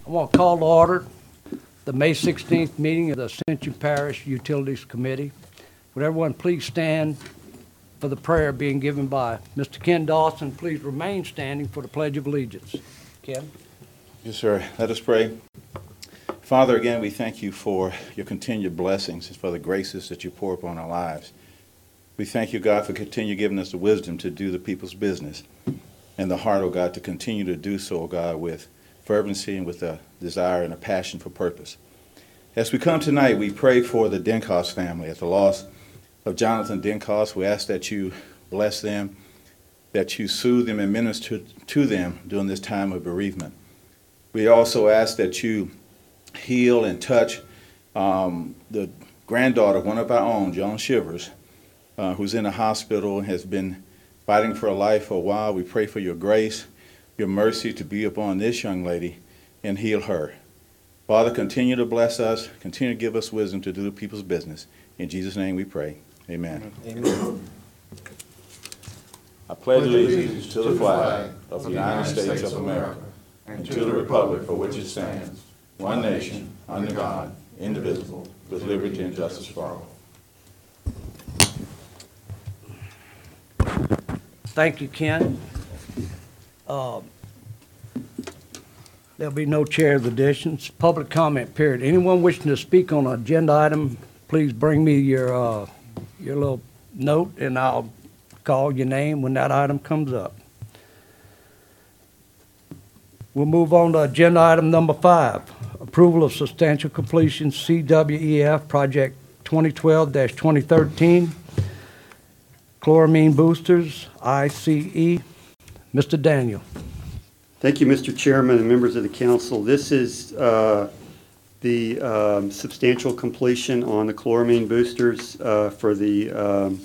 I want to call to order the May 16th meeting of the Ascension Parish Utilities Committee. Would everyone please stand for the prayer being given by Mr. Ken Dawson? Please remain standing for the Pledge of Allegiance. Ken? Yes, sir. Let us pray. Father, again, we thank you for your continued blessings and for the graces that you pour upon our lives. We thank you, God, for continue giving us the wisdom to do the people's business and the heart, oh God, to continue to do so, oh God, with fervency and with a desire and a passion for purpose. As we come tonight, we pray for the Denkos family at the loss of Jonathan Denkos. We ask that you bless them, that you soothe them and minister to them during this time of bereavement. We also ask that you heal and touch the granddaughter of one of our own, Joan Shivers, who's in the hospital and has been fighting for her life for a while. We pray for your grace, your mercy to be upon this young lady and heal her. Father, continue to bless us, continue to give us wisdom to do the people's business. In Jesus' name we pray. Amen. Amen. I pledge allegiance to the flag of the United States of America and to the republic for which it stands, one nation, under God, indivisible, with liberty and justice for all. Thank you, Ken. There'll be no chair's additions. Public comment period. Anyone wishing to speak on an agenda item, please bring me your little note, and I'll call your name when that item comes up. We'll move on to agenda item number 5, approval of substantial completion CWEF project 2012-2013, chloramine boosters, ICE. Mr. Daniel. Thank you, Mr. Chairman and members of the council. This is the substantial completion on the chloramine boosters for the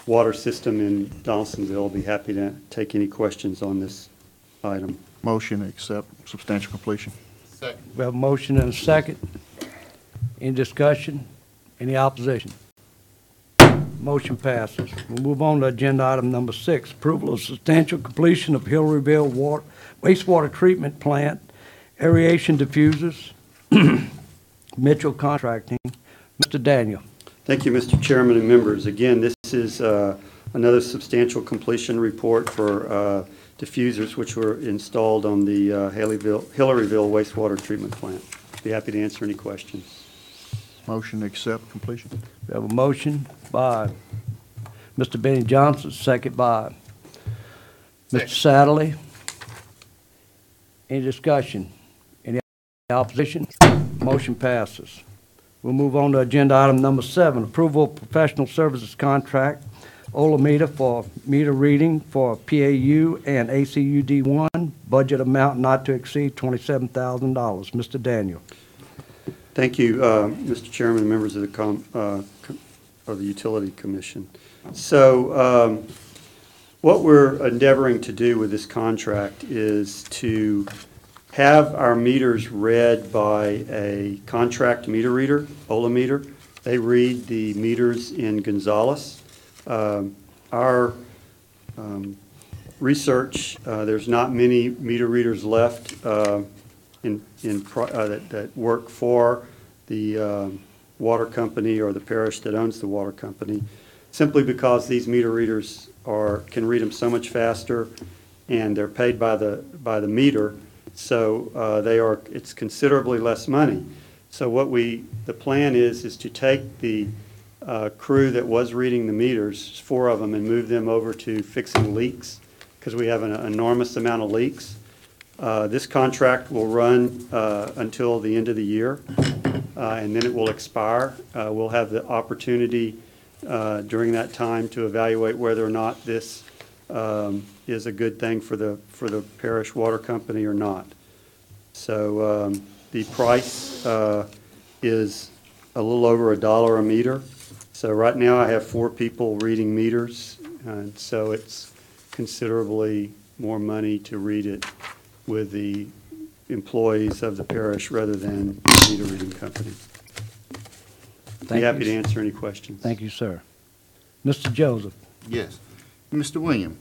water system in Donaldsonville. I'll be happy to take any questions on this item. Motion to accept substantial completion. Second. We have a motion and a second. Any discussion? Any opposition? Motion passes. We'll move on to agenda item number 6, approval of substantial completion of Hillaryville wastewater treatment plant aeration diffusers, Mitchell Contracting. Mr. Daniel. Thank you, Mr. Chairman and members. Again, this is another substantial completion report for diffusers which were installed on the Hillaryville wastewater treatment plant. Be happy to answer any questions. Motion to accept completion. We have a motion by Mr. Benny Johnson, second by Mr. Satterley. Any discussion? Any opposition? Motion passes. We'll move on to agenda item number 7, approval of professional services contract, Olameda for meter reading for PAU and ACUD1, budget amount not to exceed $27,000. Mr. Daniel. Thank you, Mr. Chairman and members of the Utility Commission. So what we're endeavoring to do with this contract is to have our meters read by a contract meter reader, Olameter. They read the meters in Gonzales. Our research, there's not many meter readers left that work for the water company or the parish that owns the water company, simply because these meter readers can read them so much faster, and they're paid by the meter, so it's considerably less money. So the plan is to take the crew that was reading the meters, 4 of them, and move them over to fixing leaks, because we have an enormous amount of leaks. This contract will run until the end of the year, and then it will expire. We'll have the opportunity during that time to evaluate whether or not this is a good thing for the parish water company or not. So the price is a little over $1 a meter. So right now I have 4 people reading meters, and so it's considerably more money to read it with the employees of the parish rather than the meter reading company. Be happy to answer any questions. Thank you, sir. Mr. Joseph. Yes. Mr. William.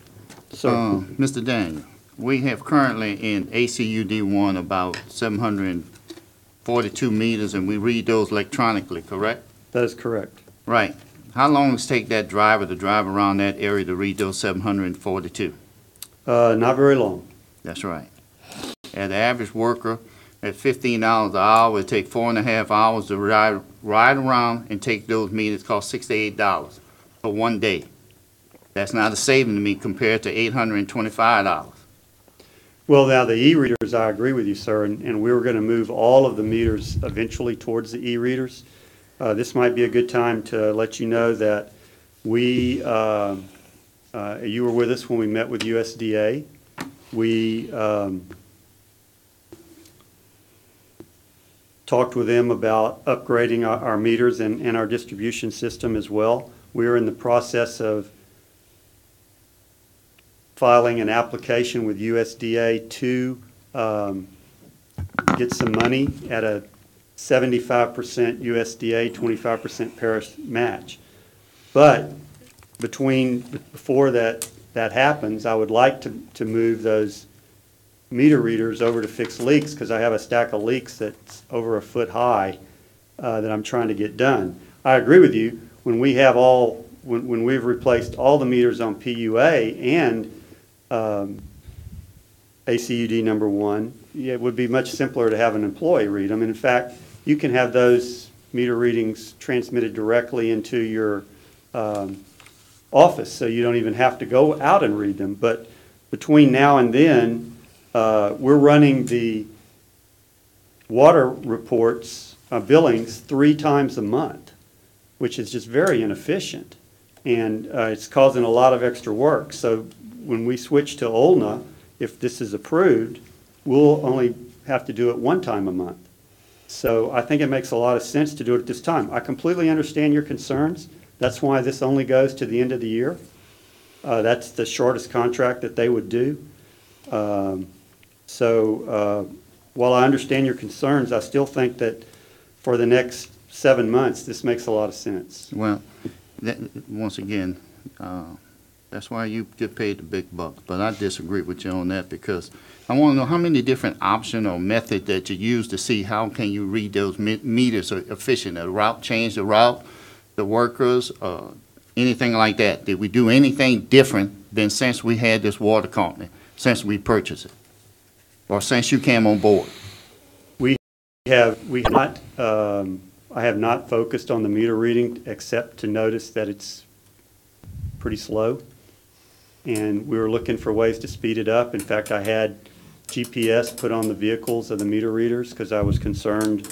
Sir. Mr. Daniel, We have currently in ACUD 1 about 742 meters, and we read those electronically, correct? That is correct. Right. How long does it take that driver to drive around that area to read those 742? Not very long. That's right. And the average worker at $15 an hour, it take 4.5 hours to ride around and take those meters, cost $68 for one day. That's not a saving to me compared to $825. Well, now, the e-readers, I agree with you, sir, and we were going to move all of the meters eventually towards the e-readers. This might be a good time to let you know that you were with us when we met with USDA. We talked with them about upgrading our meters and our distribution system as well. We are in the process of filing an application with USDA to get some money at a 75% USDA, 25% parish match. But before that happens, I would like to move those meter readers over to fix leaks, because I have a stack of leaks that's over a foot high that I'm trying to get done. I agree with you. When we've replaced all the meters on PUA and ACUD number 1, it would be much simpler to have an employee read them. And in fact, you can have those meter readings transmitted directly into your office, so you don't even have to go out and read them. But between now and then, we're running the water reports, billings 3 times a month, which is just very inefficient. And it's causing a lot of extra work. So when we switch to OLNA, if this is approved, we'll only have to do it 1 time a month. So I think it makes a lot of sense to do it at this time. I completely understand your concerns. That's why this only goes to the end of the year. That's the shortest contract that they would do. While I understand your concerns, I still think that for the next 7 months, this makes a lot of sense. Well, once again, that's why you get paid the big bucks. But I disagree with you on that, because I want to know how many different options or methods that you use to see how can you read those meters efficient. The route, change the route, the workers, anything like that. Did we do anything different than since we had this water company, since we purchased it, or since you came on board? I have not focused on the meter reading except to notice that it's pretty slow, and we were looking for ways to speed it up. In fact, I had GPS put on the vehicles of the meter readers because I was concerned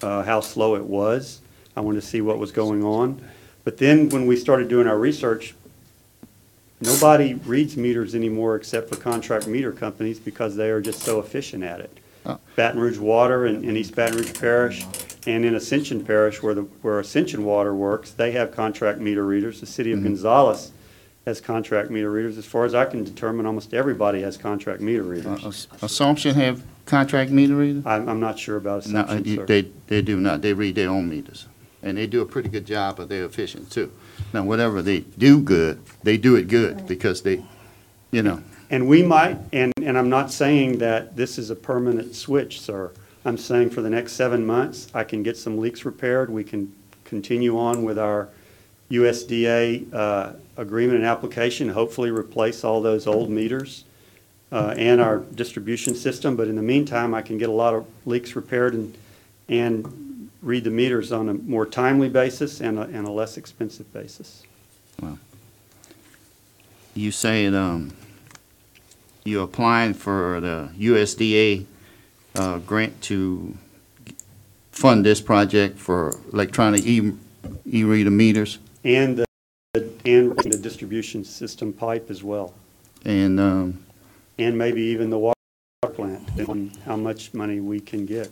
how slow it was. I wanted to see what was going on. But then when we started doing our research, nobody reads meters anymore except for contract meter companies, because they are just so efficient at it. Oh. Baton Rouge Water in East Baton Rouge Parish, and in Ascension Parish, where Ascension Water works, they have contract meter readers. The city of Gonzales has contract meter readers. As far as I can determine, almost everybody has contract meter readers. Assumption have contract meter readers? I'm not sure about No, Ascension, sir. they do not. They read their own meters, and they do a pretty good job, but they're efficient too. Now, whatever they do good, they do it good because they, And we might, and I'm not saying that this is a permanent switch, sir. I'm saying for the next 7 months, I can get some leaks repaired. We can continue on with our USDA agreement and application, hopefully replace all those old meters and our distribution system. But in the meantime, I can get a lot of leaks repaired and read the meters on a more timely basis and a less expensive basis. well, you say you're applying for the USDA grant to fund this project for electronic e-reader meters. And the distribution system pipe as well. And And maybe even the water plant, depending on how much money we can get.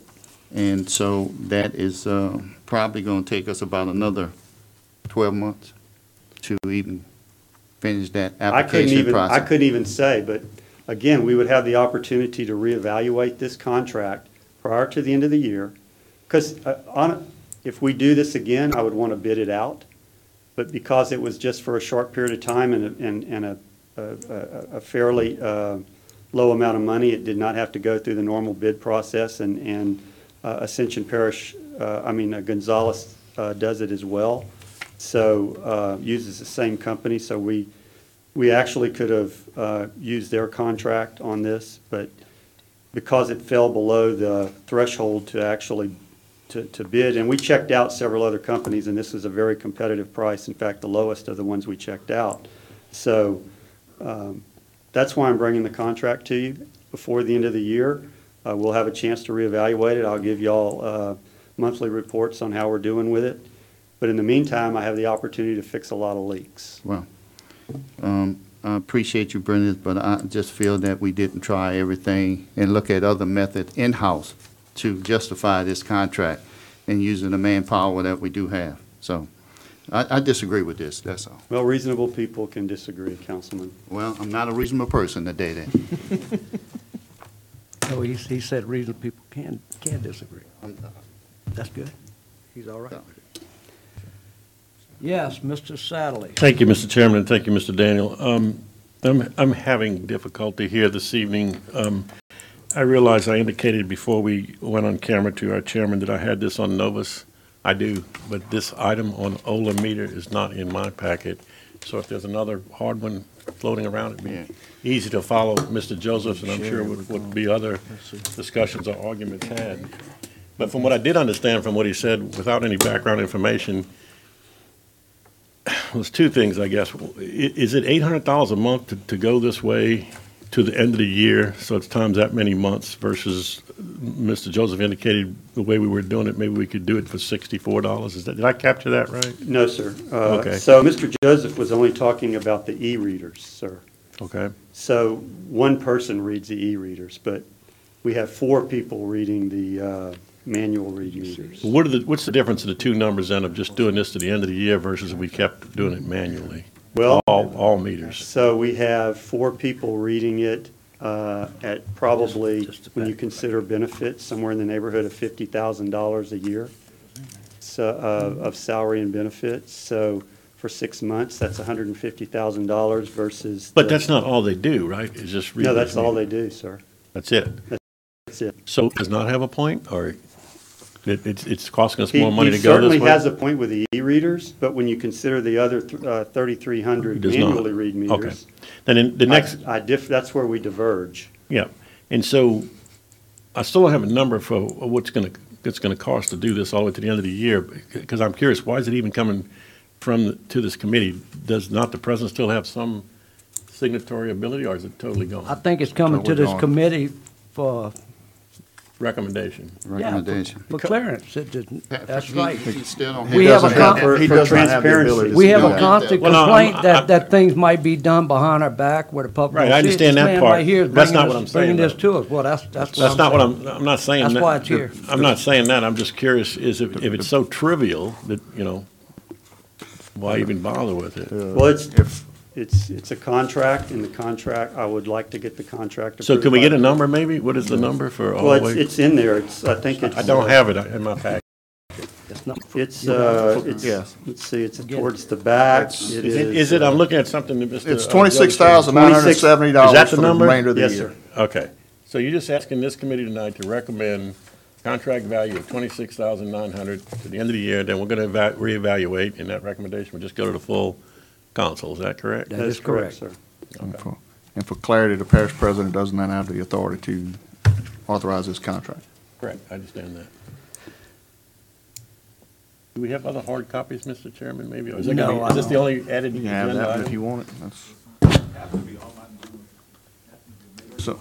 and so that is probably going to take us about another 12 months to even finish that application process. I couldn't even say, but again, we would have the opportunity to reevaluate this contract prior to the end of the year. Because if we do this again, I would want to bid it out. But because it was just for a short period of time and a fairly low amount of money. It did not have to go through the normal bid process, and Ascension Parish, Gonzales does it as well. So uses the same company. So we actually could have used their contract on this, but because it fell below the threshold to actually to bid, and we checked out several other companies, and this was a very competitive price. In fact, the lowest of the ones we checked out. So that's why I'm bringing the contract to you before the end of the year. We'll have a chance to reevaluate it. I'll give y'all monthly reports on how we're doing with it. But in the meantime, I have the opportunity to fix a lot of leaks. Well, I appreciate you bringing this, but I just feel that we didn't try everything and look at other methods in-house to justify this contract and using the manpower that we do have. So I disagree with this, that's all. Well, reasonable people can disagree, Councilman. Well, I'm not a reasonable person today then. No, he said reasonable people can disagree. That's good. He's all right with it. Yes, Mr. Satterley. Thank you, Mr. Chairman, and thank you, Mr. Daniel. I'm having difficulty here this evening. I realize I indicated before we went on camera to our chairman that I had this on Novus. I do, but this item on Ola meter is not in my packet. So if there's another hard one floating around, it'd be easy to follow Mr. Joseph's, and I'm sure would be other discussions or arguments had. But from what I did understand from what he said, without any background information, was two things, I guess. Is it $800 a month to go this way to the end of the year, so it's times that many months, versus Mr. Joseph indicated the way we were doing it, maybe we could do it for $64? Did I capture that right? No, sir. Okay. So Mr. Joseph was only talking about the e-readers, sir. Okay. So one person reads the e-readers, but we have 4 people reading the manual read meters. What's the difference in the two numbers then of just doing this to the end of the year versus if we kept doing it manually? Well, All meters. so we have 4 people reading it at probably, when you consider benefits, somewhere in the neighborhood of $50,000 a year of salary and benefits. So for 6 months, that's $150,000 versus. But that's not all they do, right? It's just read. No, that's all they do, sir. That's it. That's it. So does not have a point, or it's costing us more money to go this way? He certainly has a point with the e-readers, but when you consider the other 3,300 He does not. manually read meters. Okay. Then in the next, That's where we diverge. yeah. And so I still don't have a number for what's going to cost to do this all the way to the end of the year, because I'm curious, why is it even coming to this committee? Does not the president still have some signatory ability, or is it totally gone? I think it's coming to Totally this gone. committee for, Recommendation. Recommendation. for clearance. That's right. He still don't We have a doesn't con- He for does not have the transparency. ability to We have do a that. constant Well, no, complaint I'm- that things might be done behind our back where the public Right, don't I see it. understand This that man part. right here is That's bringing not this- what I'm saying, Bringing this though. to us. Well, that's That's not what I'm not saying. That's that- why it's here. I'm not saying that. I'm just curious, if it's so trivial that, why even bother with it? Well, it's a contract, and the contract, I would like to get the contract So approved. can we by- get a number, maybe? What is the number for all Well, the way? it's in there. I think it's. I don't have it in my pack. It's not- It's, Yes. let's see, it's towards the back. It Is it, I'm looking at something that Mr. It's Jones said. $26,970 Is that the for the number? remainder of the year. Yes, sir. Okay. So you're just asking this committee tonight to recommend contract value of $26,900 to the end of the year, then we're going to reevaluate, and that recommendation will just go to the full council. Is that correct? That is correct. sir. And for clarity, the parish president does not have the authority to authorize this contract. Correct, I understand that. Do we have other hard copies, Mr. Chairman, maybe? Or is it gonna No, be- I Is this the don't. only added You can have agenda that if item? you want it. That's. So.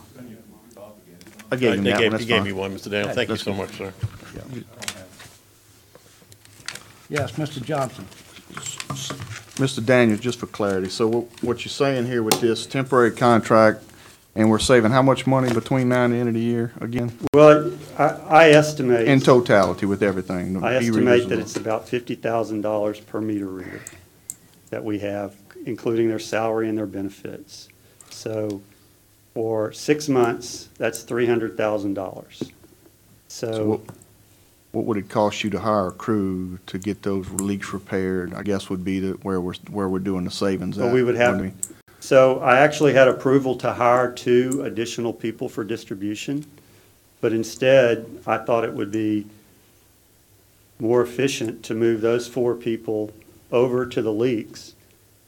I gave him that one, that's He gave me fine. one, Mr. Daniel. Thank you That's so much, sir. Yes, Mr. Johnson. Mr. Daniels, just for clarity, so what you're saying here with this temporary contract, and we're saving how much money between now and the end of the year again? Well, I estimate. In totality with everything? the I e-readers estimate and that all. it's about $50,000 per meter reader that we have, including their salary and their benefits. So for 6 months, that's $300,000. So what would it cost you to hire a crew to get those leaks repaired? I guess would be where we're doing the savings Well, at. we would have- wouldn't So I actually had approval to hire 2 additional people for distribution, but instead, I thought it would be more efficient to move those 4 people over to the leaks.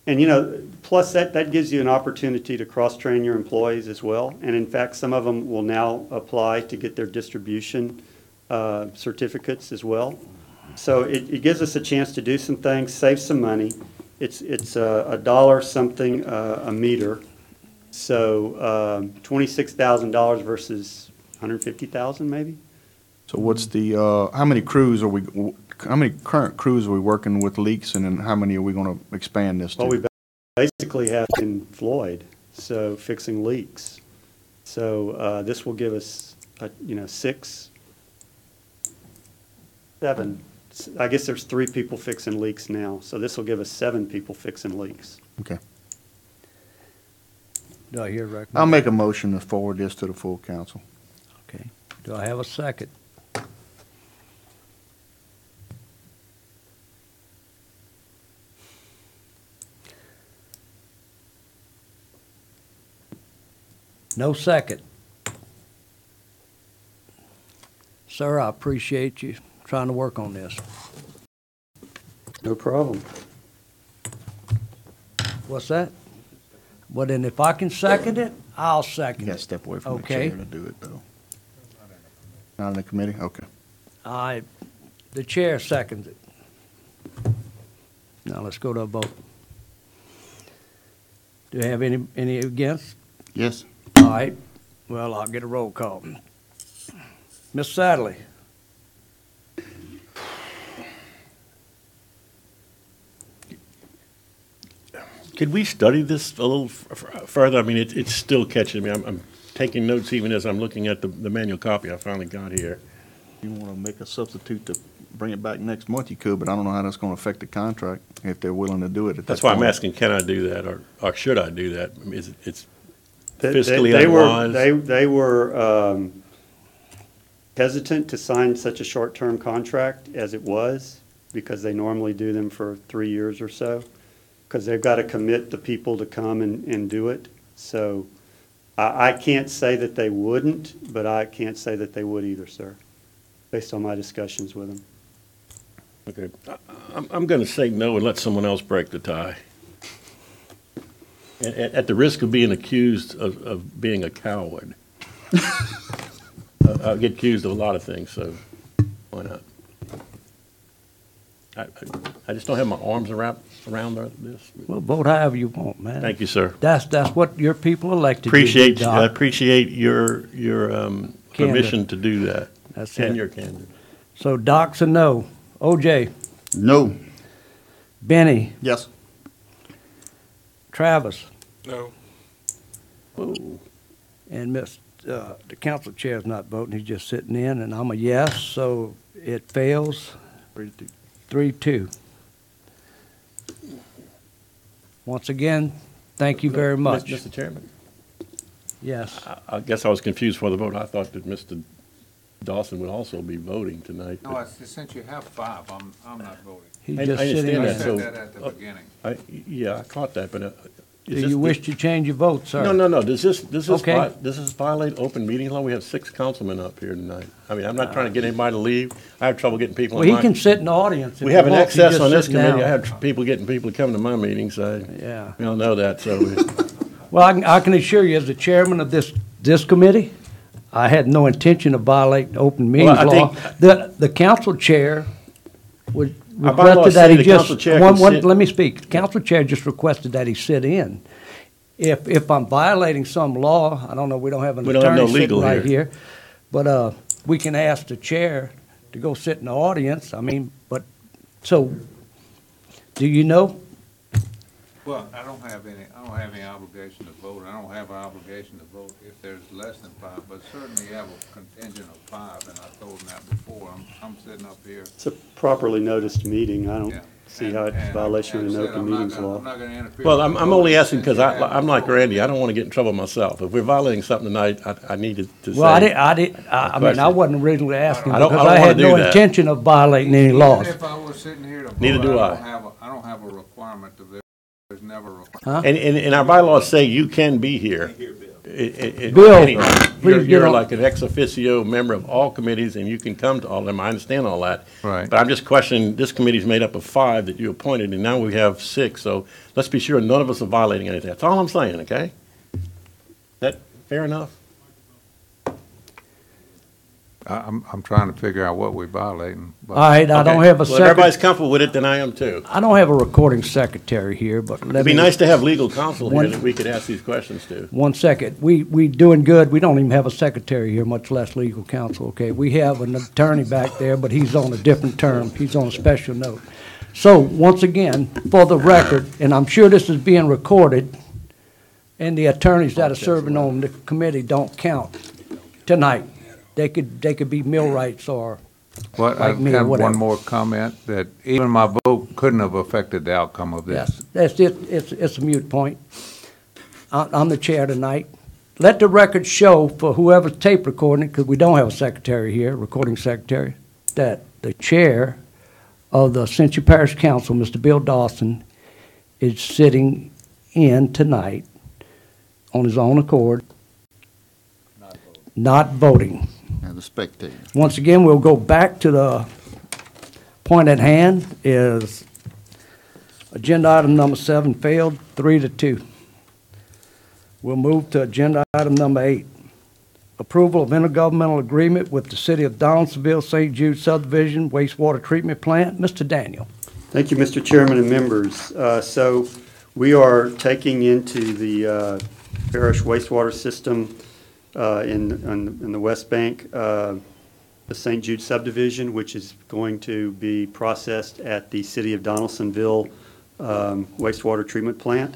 And, you know, plus that gives you an opportunity to cross-train your employees as well. And in fact, some of them will now apply to get their distribution certificates as well. So it gives us a chance to do some things, save some money. It's a dollar something a meter. So $26,000 versus $150,000 maybe. So what's the, how many current crews are we working with leaks, and then how many are we gonna expand this to? Well, we basically have in Floyd, so fixing leaks. So this will give us, 6, 7. I guess there's 3 people fixing leaks now, so this will give us 7 people fixing leaks. Okay. Do I hear a recommendation? I'll make a motion to forward this to the full council. Okay. Do I have a second? No second. Sir, I appreciate you trying to work on this. No problem. What's that? Well, then if I can second it, I'll second You gotta it. step away from the Okay. chair to do it, though. Not in the committee? Okay. The chair seconds it. Now let's go to a vote. Do you have any against? Yes. All right, well, I'll get a roll call. Ms. Sadley? Could we study this a little further? I mean, it's still catching me. I'm taking notes even as I'm looking at the manual copy I finally got here. If you wanna make a substitute to bring it back next month, you could, but I don't know how that's gonna affect the contract, if they're willing to do it at that That's why I'm point. asking, can I do that, or should I do that? I mean, it's They- fiscally they were- unwise? They were hesitant to sign such a short-term contract as it was, because they normally do them for 3 years or so, because they've got to commit the people to come and do it. So I can't say that they wouldn't, but I can't say that they would either, sir, based on my discussions with them. Okay, I'm going to say no and let someone else break the tie. At the risk of being accused of being a coward. I'll get accused of a lot of things, so why not? I just don't have my arms around this. Well, vote however you want, man. Thank you, sir. That's what your people elected you to do, I Doc. appreciate your permission to do that. That's And it. your candor. So Doc's a no. OJ, No. Benny, Yes. Travis, No. and the council chair's not voting, he's just sitting in, and I'm a yes, so it fails 3-2. Once again, thank you very much. Mr. Chairman, Yes. I guess I was confused for the vote. I thought that Mr. Dawson would also be voting tonight. No, since you have 5, I'm not voting. He's I just sitting understand I that, in. so- said that at the beginning. Yeah, I caught that, but Do you wish to change your vote, sir? No. Does this Okay. violate open meeting law? We have 6 councilmen up here tonight. I mean, I'm not trying to get anybody to leave. I have trouble getting people Well, in he my. can sit in the audience. If We he have an wants, he's excess just on this sitting committee. I down. have people to come to my meetings. Yeah. We all know that, so. Well, I can assure you, as the chairman of this committee, I had no intention of violating open meetings I law. think- The council chair would Our bylaws requested say that he the just, council chair can sit- let me speak. The council chair just requested that he sit in. If I'm violating some law, I don't know, we don't have an We don't have no attorney sitting legal right here. here, but we can ask the chair to go sit in the audience. I mean, but, so, do you know? Well, I don't have any obligation to vote. I don't have an obligation to vote if there's less than 5, but certainly you have a contingent of 5, and I told them that before. I'm sitting up here. It's a properly noticed meeting. I don't Yeah. see how it's a violation of And an said, open I'm not meetings gonna- law. I'm not gonna interfere. Well, with I'm the only vote asking because since you have I'm like the Randy. I don't want to get in trouble myself. If we're violating something tonight, I needed to say. Well, I mean, I question. wasn't originally asking I don't- because I don't I wanna had do no that. intention of violating any Even laws. if I was sitting here to vote, Neither do I. I don't have a requirement of there. There's never. And our bylaws say you can be here. Bill, Anyway, please get you're on. like an ex officio member of all committees, and you can come to all of them. I understand all that. Right. But I'm just questioning, this committee's made up of 5 that you appointed, and now we have 6. So let's be sure none of us are violating anything. That's all I'm saying, okay? That fair enough? I'm trying to figure out what we're violating. but- All right, I don't Okay. have a Well, if everybody's second, comfortable with it, then I am too. I don't have a recording secretary here, but let It'd be me, nice to have legal counsel here One- that we could ask these questions to. 1 second. We doing good. We don't even have a secretary here, much less legal counsel, okay? We have an attorney back there, but he's on a different term. He's on a special note. So, once again, for the record, and I'm sure this is being recorded, and the attorneys that are serving on the committee don't count tonight. They could be millwrights or, Well, I like me or have whatever. one more comment, that even my vote couldn't have affected the outcome of yes, this. that's it. It's a moot point. I'm the chair tonight. Let the record show for whoever's tape recording, because we don't have a secretary here, recording secretary, that the chair of the Century Parish Council, Mr. Bill Dawson, is sitting in tonight on his own accord, not voting. As a spectator. Once again, we'll go back to the point at hand, is agenda item number 7 failed, 3-2. We'll move to agenda item number 8, approval of intergovernmental agreement with the city of Donaldsonville, St. Jude subdivision wastewater treatment plant. Mr. Daniel. Thank you, Mr. Chairman and members. So we are taking into the parish wastewater system in the West Bank, the St. Jude subdivision, which is going to be processed at the City of Donaldsonville wastewater treatment plant.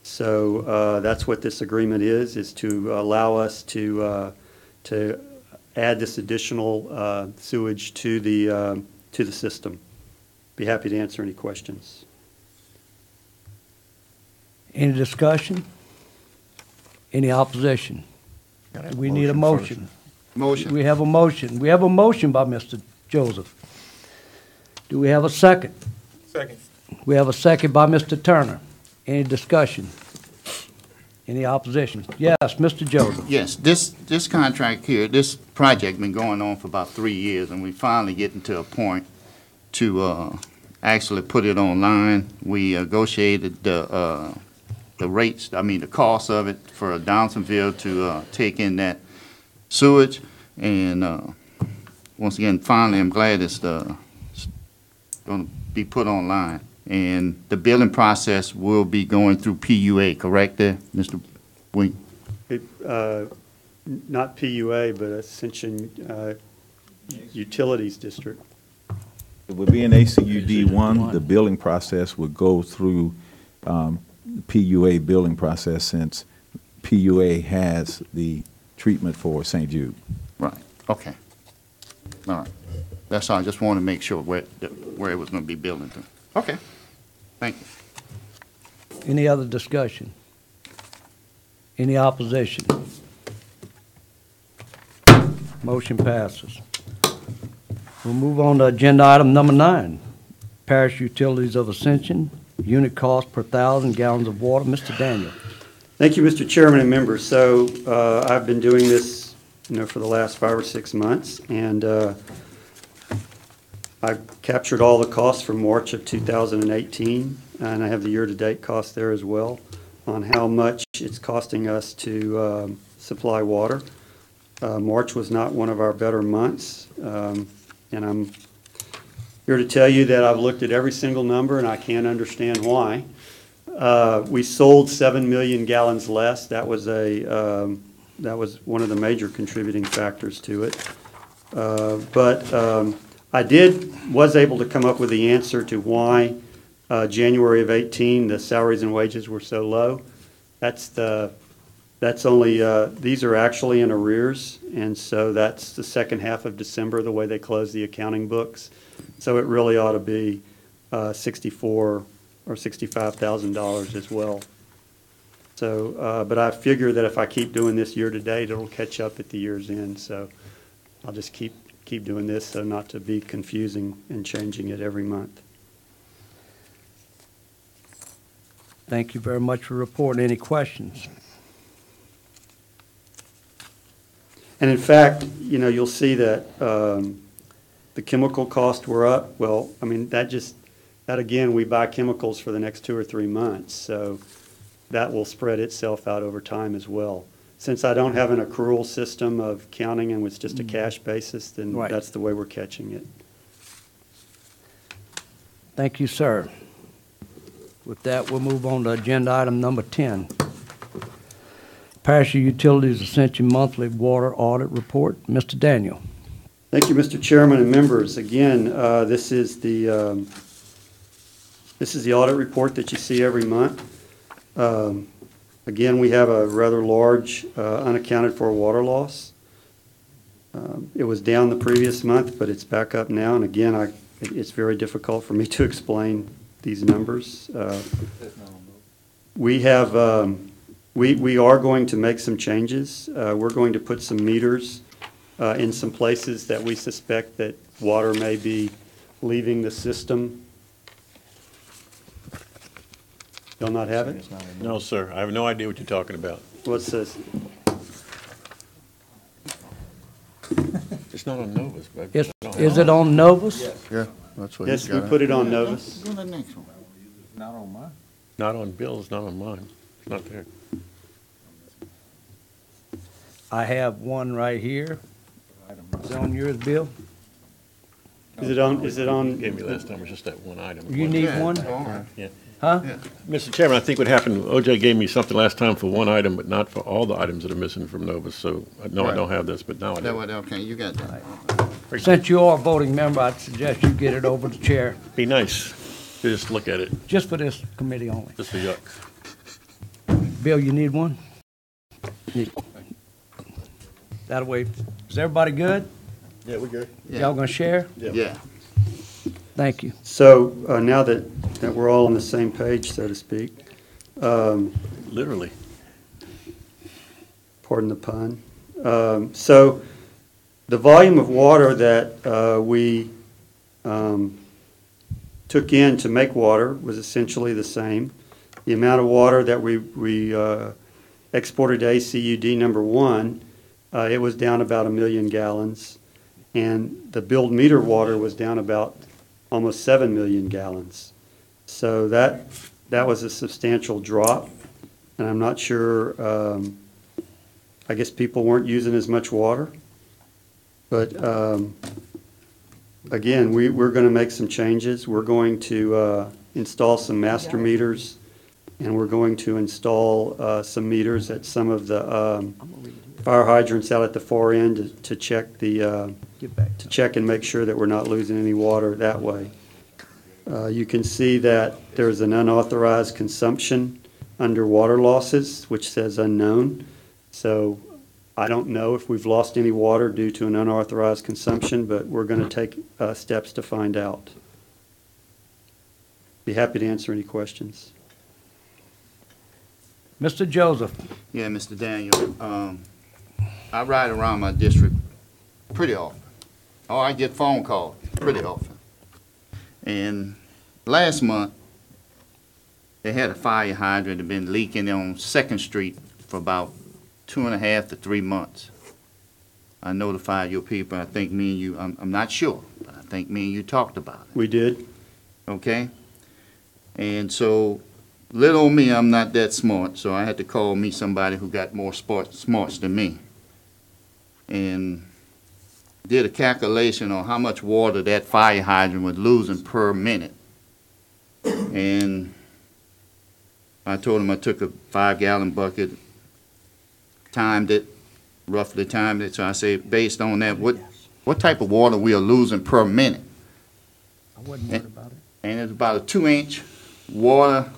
So that's what this agreement is to allow us to add this additional sewage to the system. Be happy to answer any questions. Any discussion? Any opposition? We need a motion. Motion. We have a motion. We have a motion by Mr. Joseph. Do we have a second? Second. We have a second by Mr. Turner. Any discussion? Any opposition? Yes, Mr. Joseph. Yes, this contract here, this project been going on for about 3 years, and we finally getting to a point to actually put it online. We negotiated the rates, the cost of it for Donaldsonville to take in that sewage. And once again, finally, I'm glad it's going to be put online. And the billing process will be going through PUA, correct there, Mr. Wing? Not PUA, but Ascension Utilities District. It would be an ACUD1. The billing process would go through PUA billing process, since PUA has the treatment for St. Jude. Right, okay. All right. That's all, I just wanted to make sure where it was going to be billing to. Okay, thank you. Any other discussion? Any opposition? Motion passes. We'll move on to agenda item number 9, Parish Utilities of Ascension, unit cost per 1,000 gallons of water. Mr. Daniel. Thank you, Mr. Chairman and members. So I've been doing this, for the last 5 or 6 months, and I've captured all the costs from March of 2018, and I have the year-to-date cost there as well on how much it's costing us to supply water. March was not one of our better months, and I'm here to tell you that I've looked at every single number, and I can't understand why. We sold 7 million gallons less. That was one of the major contributing factors to it. But I was able to come up with the answer to why January of 18 the salaries and wages were so low. These are actually in arrears, and so that's the second half of December, the way they close the accounting books. So it really ought to be $64,000 or $65,000 as well. So, but I figure that if I keep doing this year to date, it'll catch up at the year's end. So I'll just keep doing this so not to be confusing and changing it every month. Thank you very much for reporting. Any questions? And in fact, you know, you'll see that the chemical costs were up. Well, I mean, that again, we buy chemicals for the next 2 or 3 months, so that will spread itself out over time as well. Since I don't have an accrual system of counting and it's just a cash basis, then Right. that's the way we're catching it. Thank you, sir. With that, we'll move on to agenda item number 10. Parish Utilities Ascension Monthly Water Audit Report. Mr. Daniel. Thank you, Mr. Chairman and members. Again, this is the audit report that you see every month. Again, we have a rather large unaccounted for water loss. It was down the previous month, but it's back up now. And again, it's very difficult for me to explain these numbers. We have, we are going to make some changes. We're going to put some meters in some places that we suspect that water may be leaving the system. You'll not have it? No, sir, I have no idea what you're talking about. What's this? It's not on Novus, but. Is it on Novus? Yeah, that's what Yes, he's we got. put it on Novus. Go to the next one. Not on mine. Not on Bill's, not on mine. It's not there. I have one right here. Is it on yours, Bill? Is it on, Gave me last time, it was just that one item. You need Yeah, one? all right. Yeah. Huh? Yeah. Mr. Chairman, I think what happened, OJ gave me something last time for one item, but not for all the items that are missing from Novus. So, no, I Right. don't have this, but now I That do. what, okay, you got that. Since you are a voting member, I'd suggest you get it over to the chair, Be nice to just look at it, just for this committee only. just for yuck. Bill, you need one? That way, is everybody good? Yeah, we good. Yeah. Y'all gonna share? Yeah. Thank you. so now that we're all on the same page, so to speak, Literally. pardon the pun. So the volume of water that we took in to make water was essentially the same. The amount of water that we exported to ACUD number 1, it was down about 1 million gallons. And the billed meter water was down about almost 7 million gallons. So that was a substantial drop. And I'm not sure, I guess people weren't using as much water. But again, we're going to make some changes. We're going to install some master meters, and we're going to install some meters at some of the fire hydrants out at the far end to check and make sure that we're not losing any water that way. You can see that there's an unauthorized consumption under water losses, which says unknown. So I don't know if we've lost any water due to an unauthorized consumption, but we're going to take steps to find out. Be happy to answer any questions. Mr. Joseph, Yeah, Mr. Daniel, I ride around my district pretty often. Or I get phone calls pretty often. And last month, they had a fire hydrant that had been leaking on 2nd Street for about 2.5 to 3 months. I notified your people, I think me and you, I'm not sure, but I think me and you talked about it. We did. Okay? And so, little old me, I'm not that smart, so I had to call me somebody who got more smarts than me. And did a calculation on how much water that fire hydrant was losing per minute. And I told him I took a 5-gallon bucket, roughly timed it, so I said, based on that, what type of water we are losing per minute? I wasn't worried about it. And it's about a 2-inch water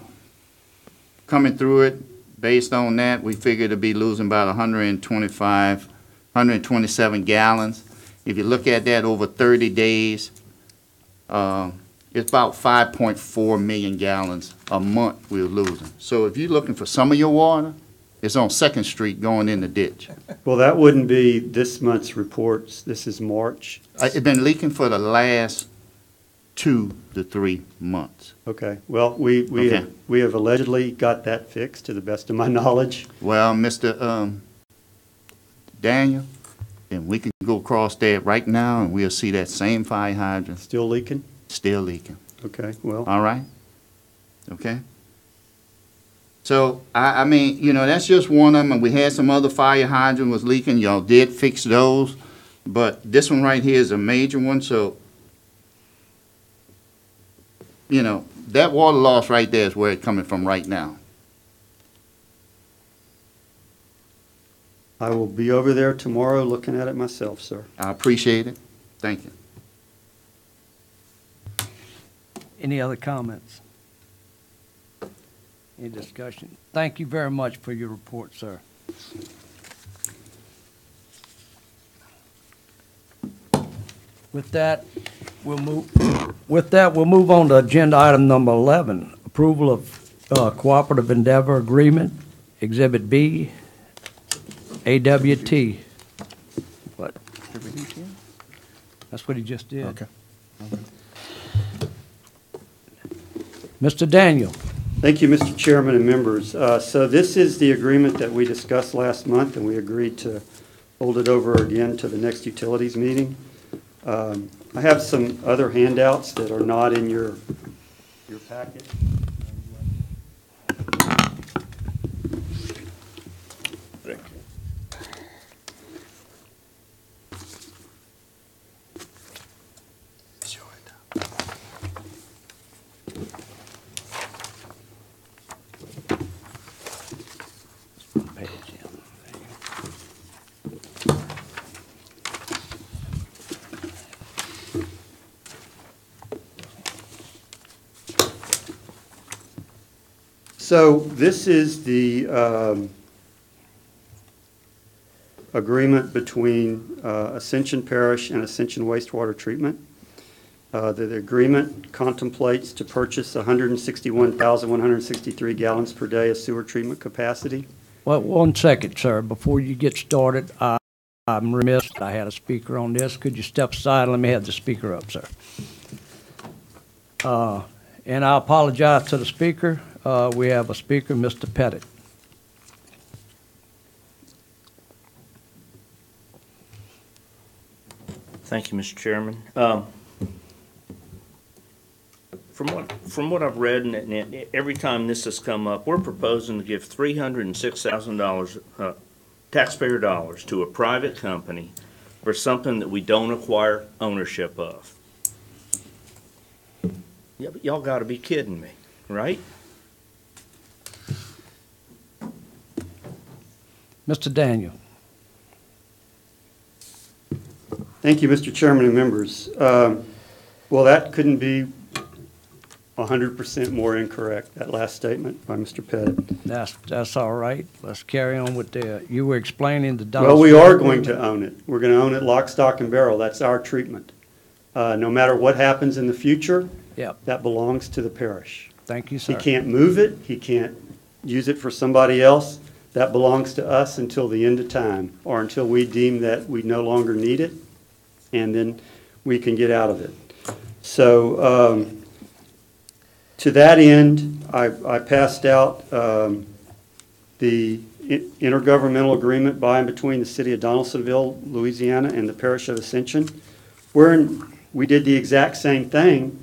coming through it. Based on that, we figured to be losing about 127 gallons. If you look at that over 30 days, it's about 5.4 million gallons a month we're losing. So if you're looking for some of your water, it's on 2nd Street going in the ditch. Well, that wouldn't be this month's reports. This is March. It's been leaking for the last 2 to 3 months. Okay, well, Okay. we have allegedly got that fixed, to the best of my knowledge. Well, Mr. Daniel, then we can go across there right now and we'll see that same fire hydrant Still leaking? still leaking. Okay, well, All right? Okay? So, I mean, you know, that's just one of them, and we had some other fire hydrant was leaking, y'all did fix those, but this one right here is a major one, so, you know, that water loss right there is where it's coming from right now. I will be over there tomorrow looking at it myself, sir. I appreciate it. Thank you. Any other comments? Any discussion? Thank you very much for your report, sir. With that, we'll move on to agenda item number 11, approval of cooperative endeavor agreement, Exhibit B, AWT. What? That's what he just did. Okay. Mr. Daniel. Thank you, Mr. Chairman and members. So this is the agreement that we discussed last month, and we agreed to hold it over again to the next utilities meeting. I have some other handouts that are not in your packet. So this is the agreement between Ascension Parish and Ascension Wastewater Treatment. The agreement contemplates to purchase 161,163 gallons per day of sewer treatment capacity. Well, 1 second, sir. Before you get started, I'm remiss. I had a speaker on this. Could you step aside and let me have the speaker up, sir? And I apologize to the speaker. We have a speaker, Mr. Pettit. Thank you, Mr. Chairman. From what I've read, and every time this has come up, we're proposing to give $306,000 taxpayer dollars to a private company for something that we don't acquire ownership of. Yeah, but y'all got to be kidding me, right? Mr. Daniel. Thank you, Mr. Chairman and members. Well, that couldn't be 100% more incorrect, that last statement by Mr. Pettit. That's all right. Let's carry on with you were explaining the Well, we are going to own it. We're going to own it lock, stock, and barrel. That's our treatment. No matter what happens in the future, Yep. that belongs to the parish. Thank you, He sir. can't move it. He can't use it for somebody else. That belongs to us until the end of time, or until we deem that we no longer need it, and then we can get out of it. So, to that end, I passed out the intergovernmental agreement by and between the city of Donaldsonville, Louisiana, and the parish of Ascension, wherein we did the exact same thing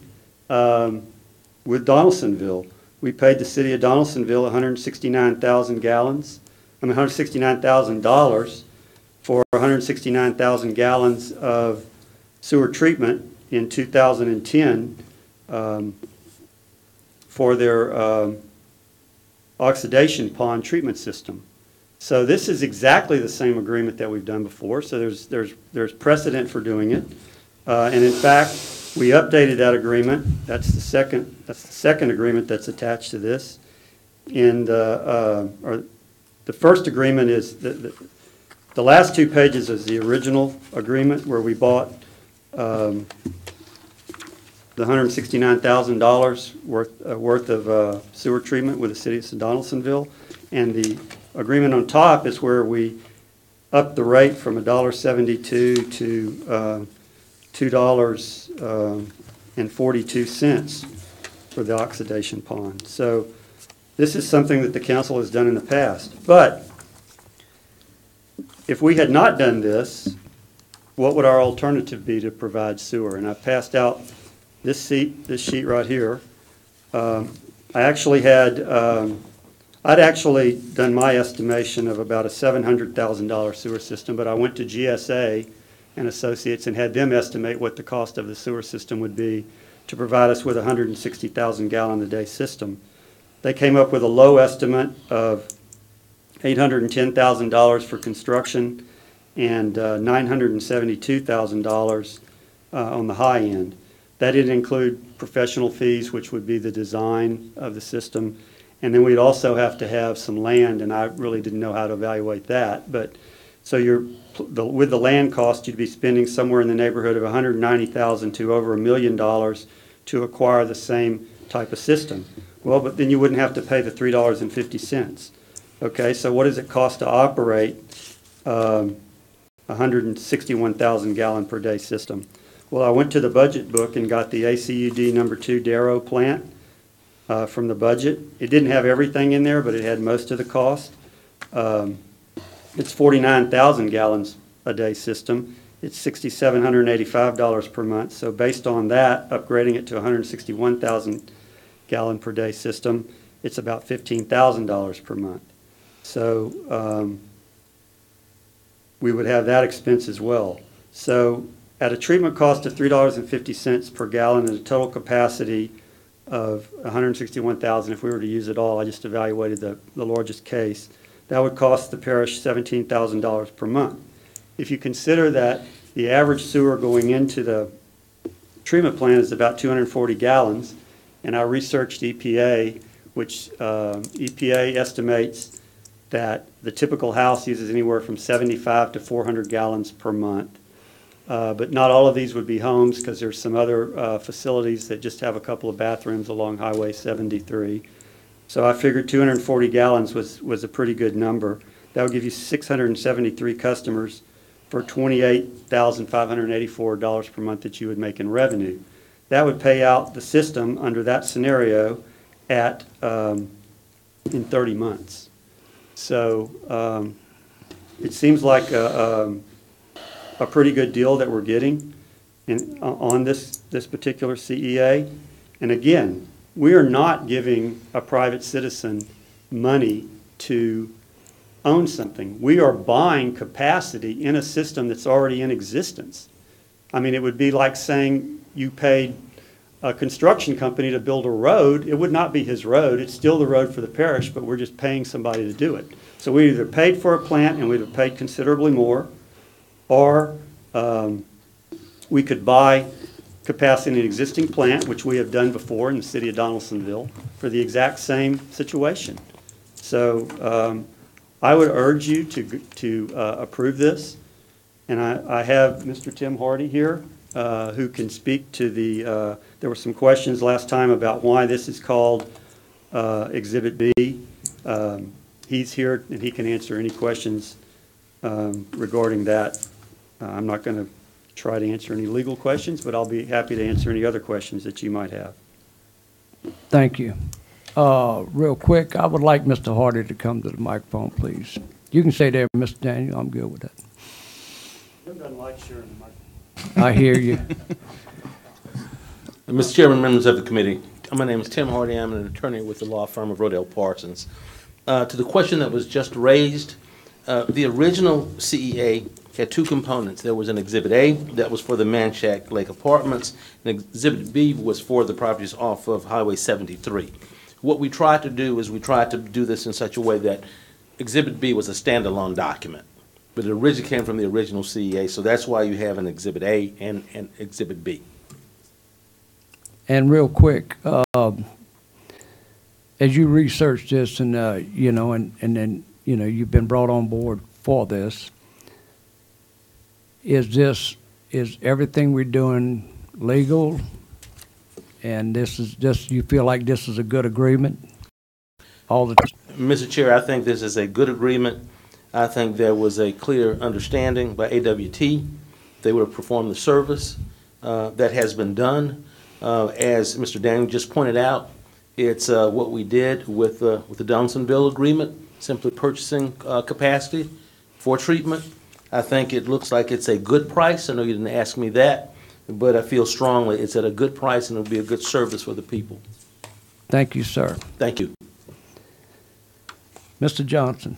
with Donaldsonville. We paid the city of Donaldsonville 169,000 gallons, $169,000 for 169,000 gallons of sewer treatment in 2010 for their oxidation pond treatment system. So this is exactly the same agreement that we've done before, so there's precedent for doing it. And in fact, we updated that agreement. That's the second agreement that's attached to this. And the first agreement is the last 2 pages is the original agreement where we bought the $169,000 worth of sewer treatment with the city of Donaldsonville, and the agreement on top is where we upped the rate from $1.72 to $2 for the oxidation pond. So this is something that the council has done in the past. But if we had not done this, what would our alternative be to provide sewer? And I passed out this sheet right here. I'd actually done my estimation of about a $700,000 sewer system, but I went to GSA and Associates and had them estimate what the cost of the sewer system would be to provide us with a 160,000 gallon a day system. They came up with a low estimate of $810,000 for construction and $972,000 on the high end. That didn't include professional fees, which would be the design of the system. And then we'd also have to have some land, and I really didn't know how to evaluate that. But so with the land cost, you'd be spending somewhere in the neighborhood of $190,000 to over $1 million to acquire the same type of system. Well, but then you wouldn't have to pay the $3.50. Okay, so what does it cost to operate 161,000 gallon per day system? Well, I went to the budget book and got the ACUD number 2 Darrow plant from the budget. It didn't have everything in there, but it had most of the cost. It's 49,000 gallons a day system. It's $6,785 per month. So based on that, upgrading it to 161,000 gallon per day system, it's about $15,000 per month. So we would have that expense as well. So at a treatment cost of $3.50 per gallon and a total capacity of 161,000, if we were to use it all, I just evaluated the largest case, that would cost the parish $17,000 per month. If you consider that the average sewer going into the treatment plant is about 240 gallons, and I researched EPA, which EPA estimates that the typical house uses anywhere from 75 to 400 gallons per month. But not all of these would be homes because there's some other facilities that just have a couple of bathrooms along Highway 73. So I figured 240 gallons was a pretty good number. That would give you 673 customers for $28,584 per month that you would make in revenue. That would pay out the system under that scenario at in 30 months. So it seems like a pretty good deal that we're getting on this particular CEA. And again, we are not giving a private citizen money to own something. We are buying capacity in a system that's already in existence. I mean, it would be like saying you paid a construction company to build a road. It would not be his road. It's still the road for the parish, but we're just paying somebody to do it. So we either paid for a plant and we'd have paid considerably more, or we could buy capacity in an existing plant, which we have done before in the city of Donaldsonville, for the exact same situation. So I would urge you to approve this. And I have Mr. Tim Hardy here who can speak to the, there were some questions last time about why this is called Exhibit B. He's here and he can answer any questions regarding that. I'm not going to try to answer any legal questions, but I'll be happy to answer any other questions that you might have. Thank you. Real quick, I would like Mr. Hardy to come to the microphone, please. You can stay there, Mr. Daniel. I'm good with that. Tim doesn't like sharing the microphone. I hear you. Mr. Chairman, members of the committee, my name is Tim Hardy. I'm an attorney with the law firm of Rodale Parsons. To the question that was just raised, the original CEA had two components. There was an Exhibit A that was for the Manchac Lake Apartments, and Exhibit B was for the properties off of Highway 73. What we tried to do is we tried to do this in such a way that Exhibit B was a standalone document, but it originally came from the original CEA, so that's why you have an Exhibit A and Exhibit B. And real quick, as you research this and, you know, and then, you know, you've been brought on board for this, is everything we're doing legal? And this is just, you feel like this is a good agreement? Mr. Chair, I think this is a good agreement. I think there was a clear understanding by AWT. They would have performed the service that has been done. As Mr. Daniel just pointed out, it's what we did with the Donaldsonville agreement, simply purchasing capacity for treatment. I think it looks like it's a good price. I know you didn't ask me that, but I feel strongly it's at a good price and it'll be a good service for the people. Thank you, sir. Thank you. Mr. Johnson.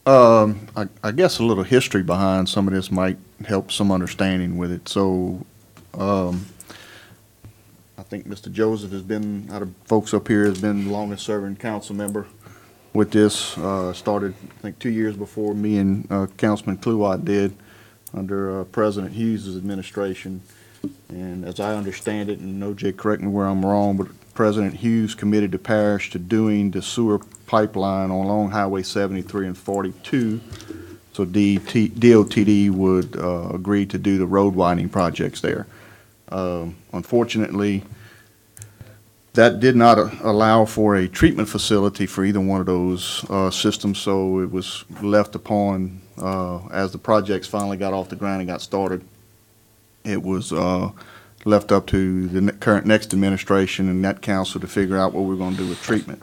I guess a little history behind some of this might help some understanding with it. So, I think Mr. Joseph has been, out of folks up here, has been the longest serving council member with this. Started, I think, 2 years before me and Councilman Kluwat did under President Hughes' administration. And as I understand it, and OJ, correct me where I'm wrong, but President Hughes committed the parish to doing the sewer pipeline along Highway 73 and 42, so DOTD would agree to do the road widening projects there. Unfortunately, that did not allow for a treatment facility for either one of those systems, so it was left upon, as the projects finally got off the ground and got started, it was left up to the current next administration and that council to figure out what we were going to do with treatment.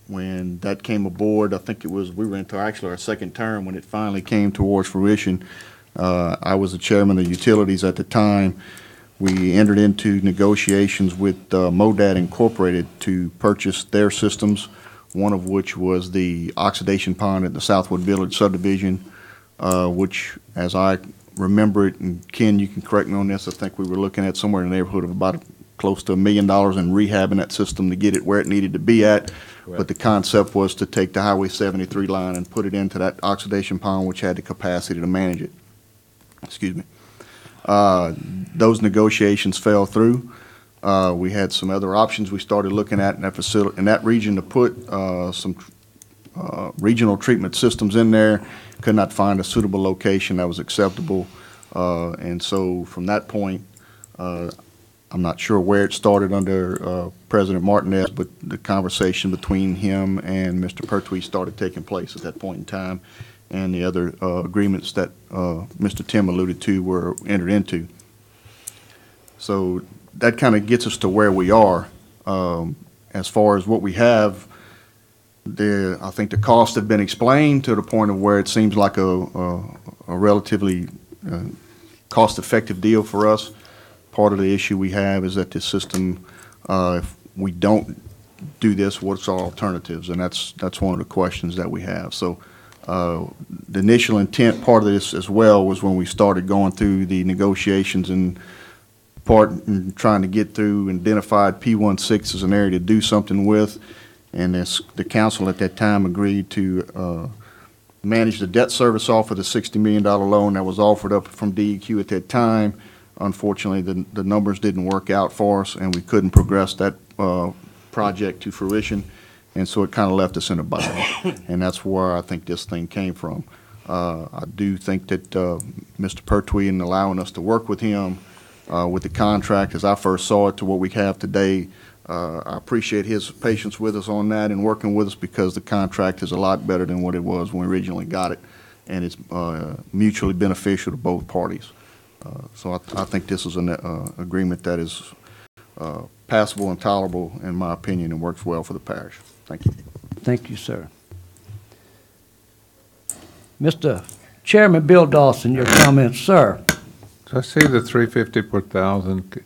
When that came aboard, I think it was, we were into actually our second term when it finally came towards fruition. I was the chairman of utilities at the time. We entered into negotiations with MoDAT Incorporated to purchase their systems, one of which was the oxidation pond at the Southwood Village subdivision, which, as I remember it, and Ken, you can correct me on this, I think we were looking at somewhere in the neighborhood of about close to $1 million in rehabbing that system to get it where it needed to be at. Correct. But the concept was to take the Highway 73 line and put it into that oxidation pond, which had the capacity to manage it. Excuse me. Those negotiations fell through. We had some other options we started looking at in that facility, in that region, to put some regional treatment systems in there. Could not find a suitable location that was acceptable. And so from that point, I'm not sure where it started under President Martinez, but the conversation between him and Mr. Pertwee started taking place at that point in time, and the other agreements that Mr. Tim alluded to were entered into. So that kind of gets us to where we are. As far as what we have, I think the costs have been explained to the point of where it seems like a relatively cost-effective deal for us. Part of the issue we have is that this system, if we don't do this, what's our alternatives? And that's one of the questions that we have. So the initial intent part of this as well was when we started going through the negotiations and trying to get through and identified P16 as an area to do something with. And the council at that time agreed to manage the debt service off of the $60 million loan that was offered up from DEQ at that time. Unfortunately, the numbers didn't work out for us, and we couldn't progress that project to fruition, and so it kind of left us in a bind. And that's where I think this thing came from. I do think that Mr. Pertwee, in allowing us to work with him with the contract as I first saw it to what we have today, I appreciate his patience with us on that and working with us, because the contract is a lot better than what it was when we originally got it, and it's mutually beneficial to both parties. So I think this is an agreement that is passable and tolerable, in my opinion, and works well for the parish. Thank you. Thank you, sir. Mr. Chairman Bill Dawson, your comments, sir. So I see the $350 per thousand.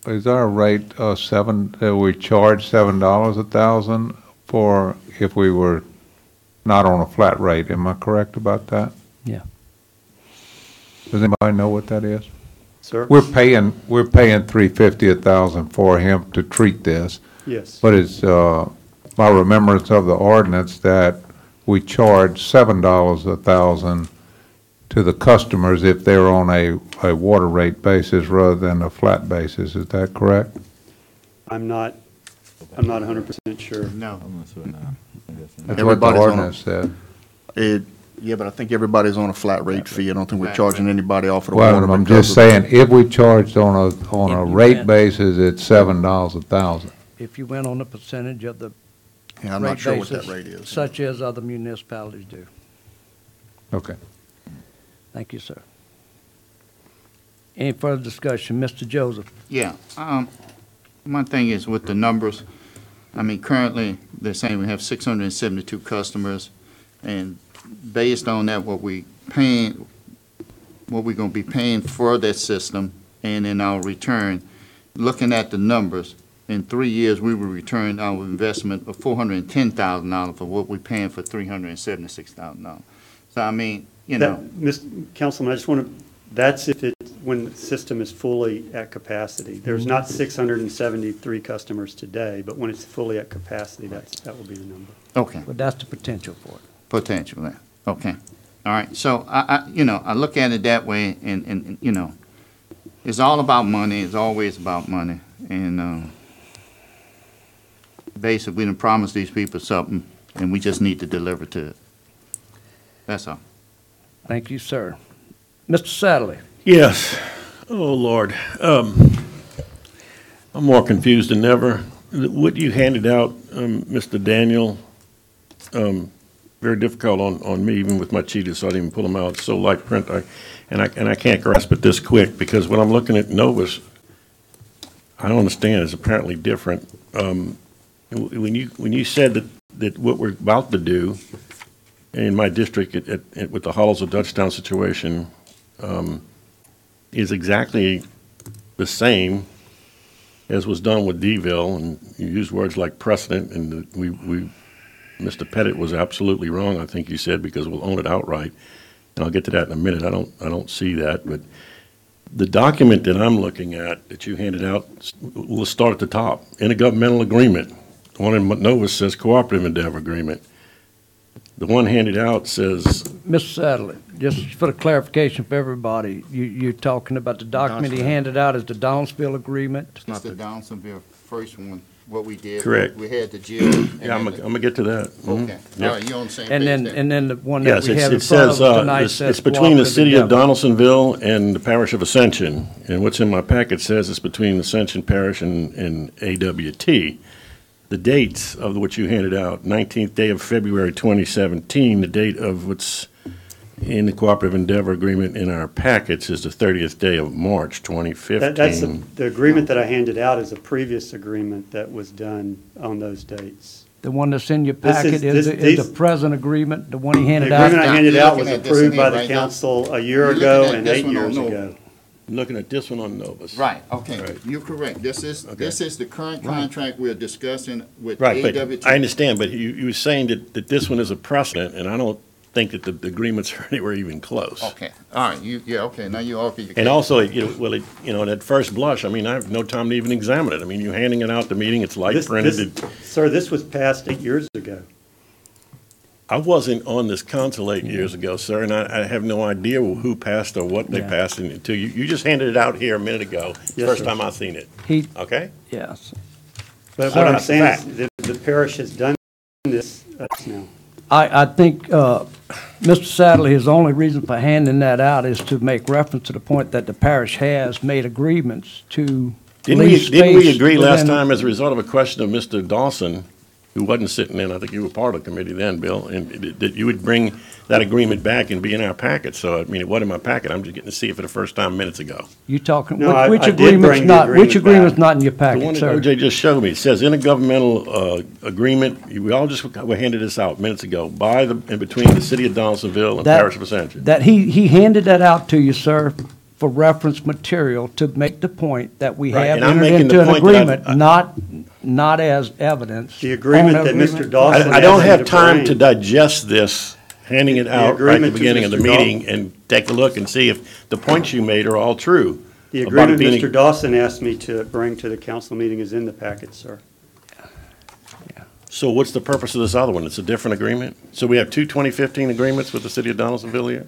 Is our rate we charge $7 a thousand for if we were not on a flat rate? Am I correct about that? Yeah. Does anybody know what that is? Sir? We're paying $350 a thousand for him to treat this, Yes. but it's my remembrance of the ordinance that we charge $7 a thousand to the customers if they're on a water rate basis rather than a flat basis. Is that correct? I'm not 100% sure. No. That's what the Everybody's on a- ordinance said. Yeah, but I think everybody's on a flat rate fee. I don't think we're charging anybody off of the Well, water. I'm because just of- saying, if we charged on a If you rate went- basis, it's $7 a thousand. If you went on the percentage of the Yeah, I'm not rate sure what that basis, rate is. such as other municipalities do. Okay. Thank you, sir. Any further discussion? Mr. Joseph? Yeah, my thing is with the numbers, I mean, currently, they're saying we have 672 customers, and based on that, what we're gonna be paying for that system, and in our return, looking at the numbers, in 3 years, we will return our investment of $410,000 for what we're paying for $376,000. So, I mean, you know, Councilman, I just want to, that's if it, when the system is fully at capacity. There's not 673 customers today, but when it's fully at capacity, that will be the number. okay. But that's the potential for it. Potential there, okay. All right, so I look at it that way, and, you know, it's all about money, it's always about money, and, basically, we done promised these people something, and we just need to deliver to it. That's all. Thank you, sir. Mr. Satterley? Yes. Oh, Lord. I'm more confused than ever. What you handed out, Mr. Daniel, very difficult on me, even with my cheetahs, so I didn't even pull them out. It's so light print, and I can't grasp it this quick, because when I'm looking at Novus, I don't understand. It's apparently different. When you said that what we're about to do in my district with the Hollows of Dutchtown situation is exactly the same as was done with Deville, and you use words like precedent, and Mr. Pettit was absolutely wrong, I think you said, because we'll own it outright. And I'll get to that in a minute. I don't see that, but the document that I'm looking at that you handed out, we'll start at the top. Intergovernmental agreement. The one in Novus says cooperative endeavor agreement. The one handed out says, Mr. Satterley, just for the clarification for everybody, you're talking about the document he handed out as the Downsville agreement? It's the Downsonville first one, what we did. Correct. We had the jail. yeah, I'm gonna get to that. Mhm. Okay, Yep. all right, you're on the same page And then, there. and then the one that Yes, we have in it front of says, us tonight says it's between the cooperative city of endeavor. Donaldsonville and the parish of Ascension. And what's in my packet says it's between Ascension Parish and AWT. The dates of what you handed out, 19th day of February 2017, the date of what's in the cooperative endeavor agreement in our packets is the 30th day of March 2015. That's the agreement that I handed out is a previous agreement that was done on those dates. The one that's in your This is- packet is these- the present agreement, the one he The handed agreement out? I handed out was You're looking at this approved in by here the right now? council a year You're ago looking at and this 8 one on years Nova. ago. I'm looking at this one on Novus. Right, okay, Right. you're correct. This is the current Right. contract we're discussing with Right, but AWT. I understand, but you were saying that this one is a precedent, and I don't think that the agreements are anywhere even close. Okay, all right, okay, now you offer your. And also, at first blush, I mean, I have no time to even examine it. I mean, you're handing it out at the meeting, it's light printed. Sir, this was passed 8 years ago. I wasn't on this council 8 years ago, sir, and I have no idea who passed or what they Yeah. passed until you just handed it out here a minute ago. Yes, First sir. time I've seen it, He, okay? yes. But Sir, what I'm that's a saying fact. is that the parish has done this now. I think Mr. Satterley, his only reason for handing that out is to make reference to the point that the parish has made agreements to Didn't lease we space agree last within- time as a result of a question of Mr. Dawson, who wasn't sitting in, I think you were part of the committee then, Bill, and that you would bring that agreement back and be in our packet? So, I mean, it wasn't in my packet, I'm just getting to see it for the first time minutes ago. You talking, No, I which did agreement's bring the not, which agreement agreement's back. not in your The packet, one that sir? OJ just showed me, it says intergovernmental agreement, we all just were handed this out minutes ago, by and between the city of Donaldsonville and That- Parish of Ascension. That he handed that out to you, sir, for reference material to make the point that we Right, have and I'm entered making the into an point that agreement, not as evidence. The agreement on that agreement. Mr. Dawson. I don't asked me have to time bring- to digest this, handing it The out right at the agreement to beginning of the Mr. Daw- meeting, and take a look and see if the points you made are all true. The about agreement being- Mr. Dawson asked me to bring to the council meeting is in the packet, sir. So what's the purpose of this other one? It's a different agreement? So we have two 2015 agreements with the city of Donaldsonville here?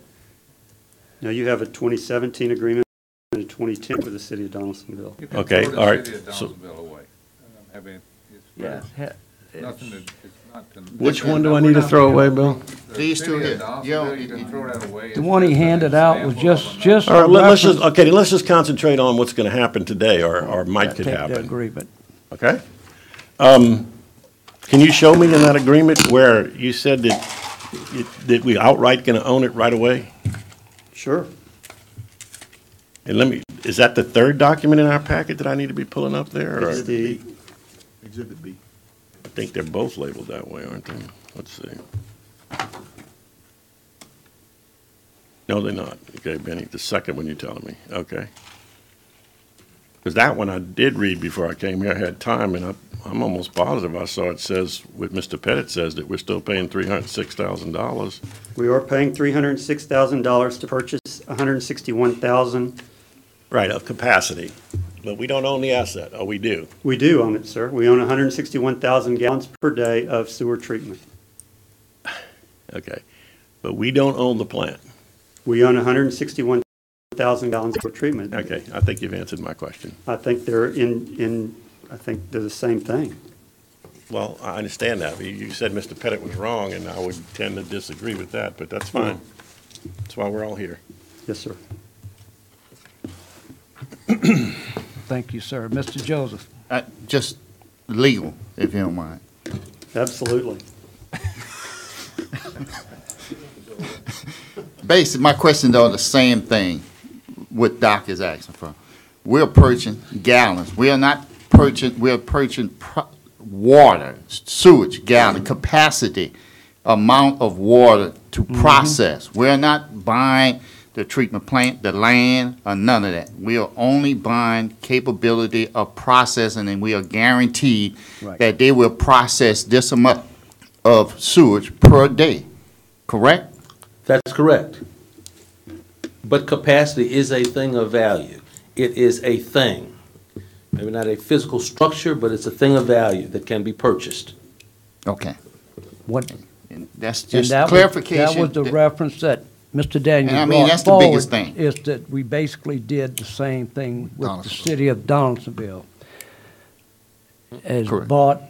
Now, you have a 2017 agreement and a 2010 with the city of Donaldsonville. You can Okay, throw the all right, city of so- Donaldsonville away. I mean, it's Yes, nothing that, it's not. Which one do I need to throw away, Bill? The These city two of here. Donaldsonville, Yeah, you can throw that away. The one he handed out was just All right, a let's just, reference. okay, let's just concentrate on what's going to happen today, or might could Take the happen, agreement. okay? Can you show me in that agreement where you said that we outright going to own it right away? Sure. And let me, is that the third document in our packet that I need to be pulling up there? Or? It's the, Exhibit B. I think they're both labeled that way, aren't they? Let's see. No, they're not. Okay, Benny, the second one you're telling me. Okay. Because that one I did read before I came here. I had time, and I'm almost positive I saw it says, what Mr. Pettit says, that we're still paying $306,000. we are paying $306,000 to purchase 161,000. Right, of capacity. But we don't own the asset. Oh, we do. We do own it, sir. We own 161,000 gallons per day of sewer treatment. Okay. But we don't own the plant. We own 161,000 gallons of treatment. Okay, I think you've answered my question. I think they're I think they're the same thing. Well, I understand that. You said Mr. Pettit was wrong, and I would tend to disagree with that, but that's fine. That's why we're all here. Yes, sir. Thank you, sir. Mr. Joseph? Just legal, if you don't mind. Absolutely. Basically, my questions are the same thing what Doc is asking for. We're purchasing gallons. We are not purchasing, we're purchasing water, sewage, gallon, capacity, amount of water to process. We're not buying the treatment plant, the land, or none of that. We are only buying capability of processing, and we are guaranteed Right. that they will process this amount of sewage per day, correct? That's correct. But capacity is a thing of value. It is a thing. Maybe not a physical structure, but it's a thing of value that can be purchased. Okay. What, And that's and just that was, clarification. that was the reference that Mr. Daniel And I mean, brought that's the biggest forward, thing. is that we basically did the same thing with the Donaldsonville. city of Donaldsonville. As Correct. bought,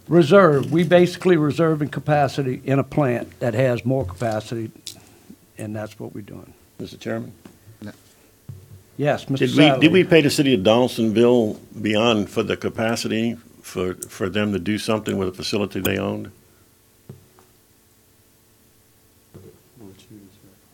reserve, we basically reserving capacity in a plant that has more capacity, and that's what we're doing. Mr. Chairman? Yes, Mr. Did Satterley. we pay the city of Donaldsonville beyond for the capacity for them to do something with a facility they owned?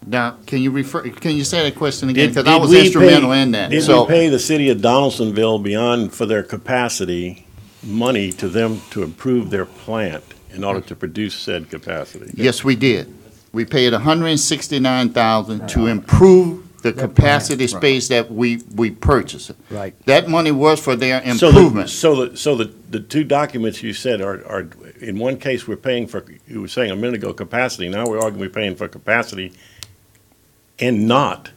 Now, can you say that question again? Because I Did was we instrumental pay- in that. Did we So, pay the city of Donaldsonville beyond for their capacity money to them to improve their plant in order to produce said capacity? yes, we did. We paid $169,000 to improve the capacity space that we purchased. Right. That money was for their So improvement. the two documents you said are, in one case, we're paying for, you were saying a minute ago, capacity. Now we're arguing we're paying for capacity and not.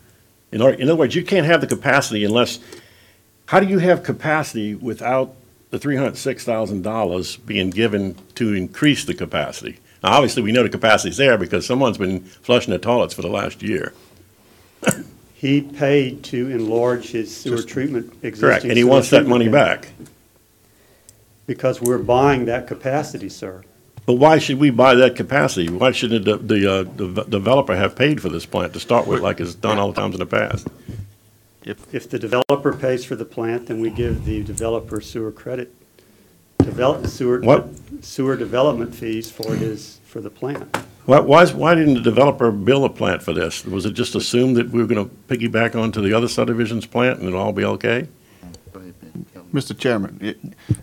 In other words, you can't have the capacity unless, how do you have capacity without the $306,000 being given to increase the capacity? Now, obviously, we know the capacity's there because someone's been flushing the toilets for the last year. He paid to enlarge his sewer treatment existing. Correct, and he sewer wants that treatment money plant. back. Because we're buying that capacity, sir. But why should we buy that capacity? Why shouldn't the developer have paid for this plant to start with, like it's done all the times in the past? If the developer pays for the plant, then we give the developer sewer credit, What? sewer development fees for the plant. Why didn't the developer build a plant for this? Was it just assumed that we were going to piggyback onto the other subdivision's plant and it'll all be okay? Mr. Chairman,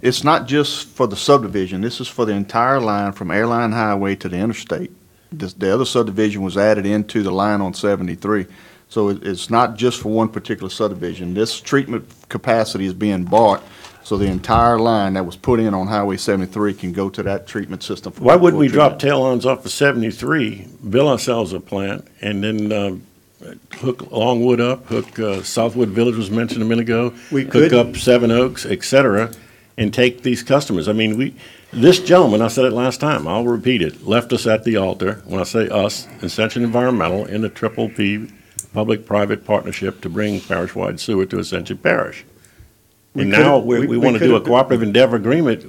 it's not just for the subdivision. This is for the entire line from Airline Highway to the interstate. The other subdivision was added into the line on 73. So it's not just for one particular subdivision. This treatment capacity is being bought, so the entire line that was put in on Highway 73 can go to that treatment system. for Why wouldn't we treatment. drop tail ends off of 73, build ourselves a plant, and then hook Longwood up, hook Southwood Village was mentioned a minute ago, We hook could- up Seven Oaks, et cetera, and take these customers? I mean, this gentleman, I said it last time, I'll repeat it, left us at the altar, when I say us, Ascension Environmental, in the Triple P Public-Private Partnership to bring parish-wide sewer to Ascension Parish. And now we want to do a cooperative endeavor agreement,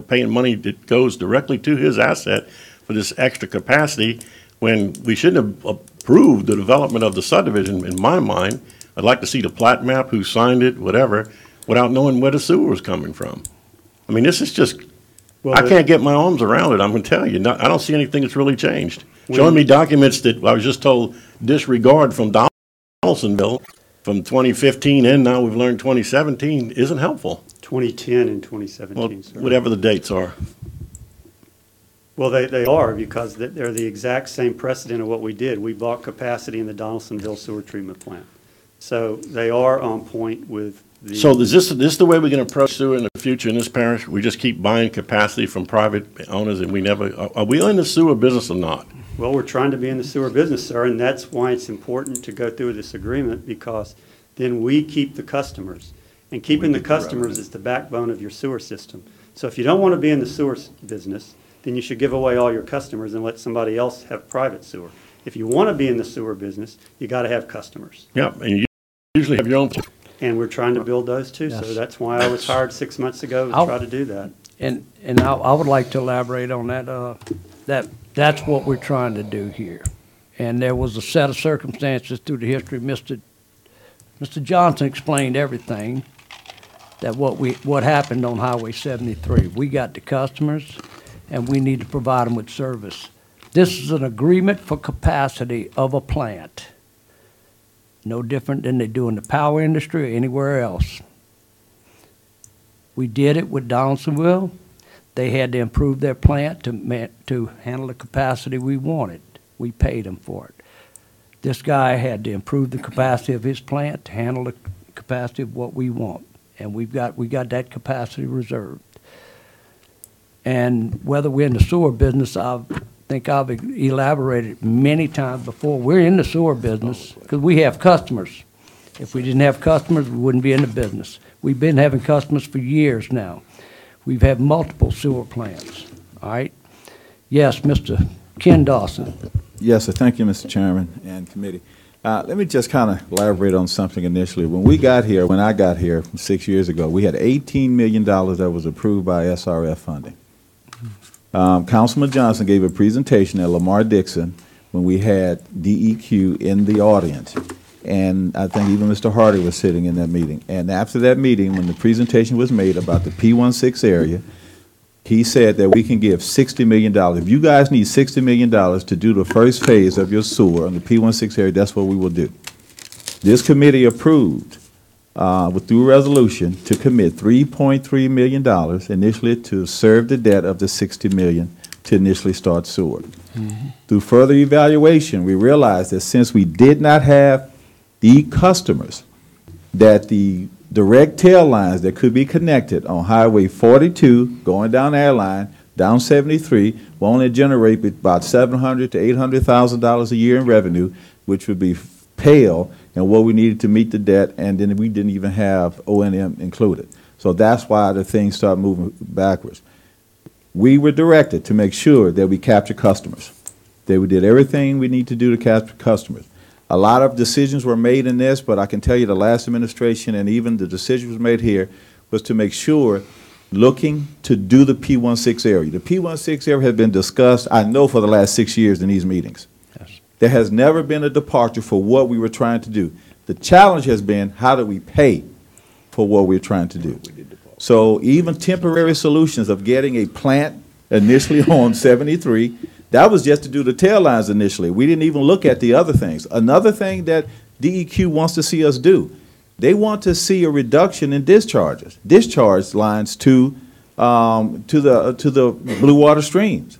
paying money that goes directly to his asset for this extra capacity, when we shouldn't have approved the development of the subdivision, in my mind. I'd like to see the plat map, who signed it, whatever, without knowing where the sewer was coming from. I mean, this is just, Well, I can't get my arms around it, I'm going to tell you. I don't see anything that's really changed. Showing me documents that I was just told disregard from Donaldsonville from 2015 and now we've learned 2017 isn't helpful. 2010 and Well, 2017, sir. whatever the dates are. Well, they are, because they're the exact same precedent of what we did. We bought capacity in the Donaldsonville sewer treatment plant. So they are on point with the. So is this the way we're going to approach sewer in the future in this parish? We just keep buying capacity from private owners and we never, are we in the sewer business or not? Well, we're trying to be in the sewer business, sir, and that's why it's important to go through this agreement, because then we keep the customers. And keeping the customers is the backbone of your sewer system. So if you don't want to be in the sewer business, then you should give away all your customers and let somebody else have private sewer. If you want to be in the sewer business, you got to have customers. Yeah, and you usually have your own. And we're trying to build those too, so Yes. that's why I was hired 6 months ago to I'll- try to do that. And I would like to elaborate on that, that's what we're trying to do here. And there was a set of circumstances through the history. Mr. Johnson explained everything, that what happened on Highway 73. We got the customers, and we need to provide them with service. This is an agreement for capacity of a plant. No different than they do in the power industry or anywhere else. We did it with Donaldsonville. They had to improve their plant to handle the capacity we wanted. We paid them for it. This guy had to improve the capacity of his plant to handle the capacity of what we want. And we got that capacity reserved. And whether we're in the sewer business, I think I've elaborated many times before. We're in the sewer business because we have customers. If we didn't have customers, we wouldn't be in the business. We've been having customers for years now. We've had multiple sewer plants, all right? Yes, Mr. Ken Dawson. Yes, sir. Thank you, Mr. Chairman and committee. Let me just kind of elaborate on something initially. When I got here 6 years ago, we had $18 million that was approved by SRF funding. Councilman Johnson gave a presentation at Lamar Dixon when we had DEQ in the audience. And I think even Mr. Hardy was sitting in that meeting. And after that meeting, when the presentation was made about the P16 area, he said that we can give $60 million. If you guys need $60 million to do the first phase of your sewer on the P16 area, that's what we will do. This committee approved, through resolution, to commit $3.3 million initially to serve the debt of the $60 million to initially start sewer. Through further evaluation, we realized that since we did not have the customers, that the direct tail lines that could be connected on Highway 42, going down Airline, down 73, will only generate about $700,000 to $800,000 a year in revenue, which would be pale in what we needed to meet the debt, and then we didn't even have O&M included. So that's why the things start moving backwards. We were directed to make sure that we capture customers, that we did everything we need to do to capture customers. A lot of decisions were made in this, but I can tell you the last administration and even the decisions made here was to make sure, looking to do the P16 area. The P16 area has been discussed, I know, for the last 6 years in these meetings. Yes. There has never been a departure for what we were trying to do. The challenge has been, how do we pay for what we're trying to do? So even temporary solutions of getting a plant initially on 73, that was just to do the tail lines initially. We didn't even look at the other things. Another thing that DEQ wants to see us do, they want to see a reduction in discharge lines to the blue water streams.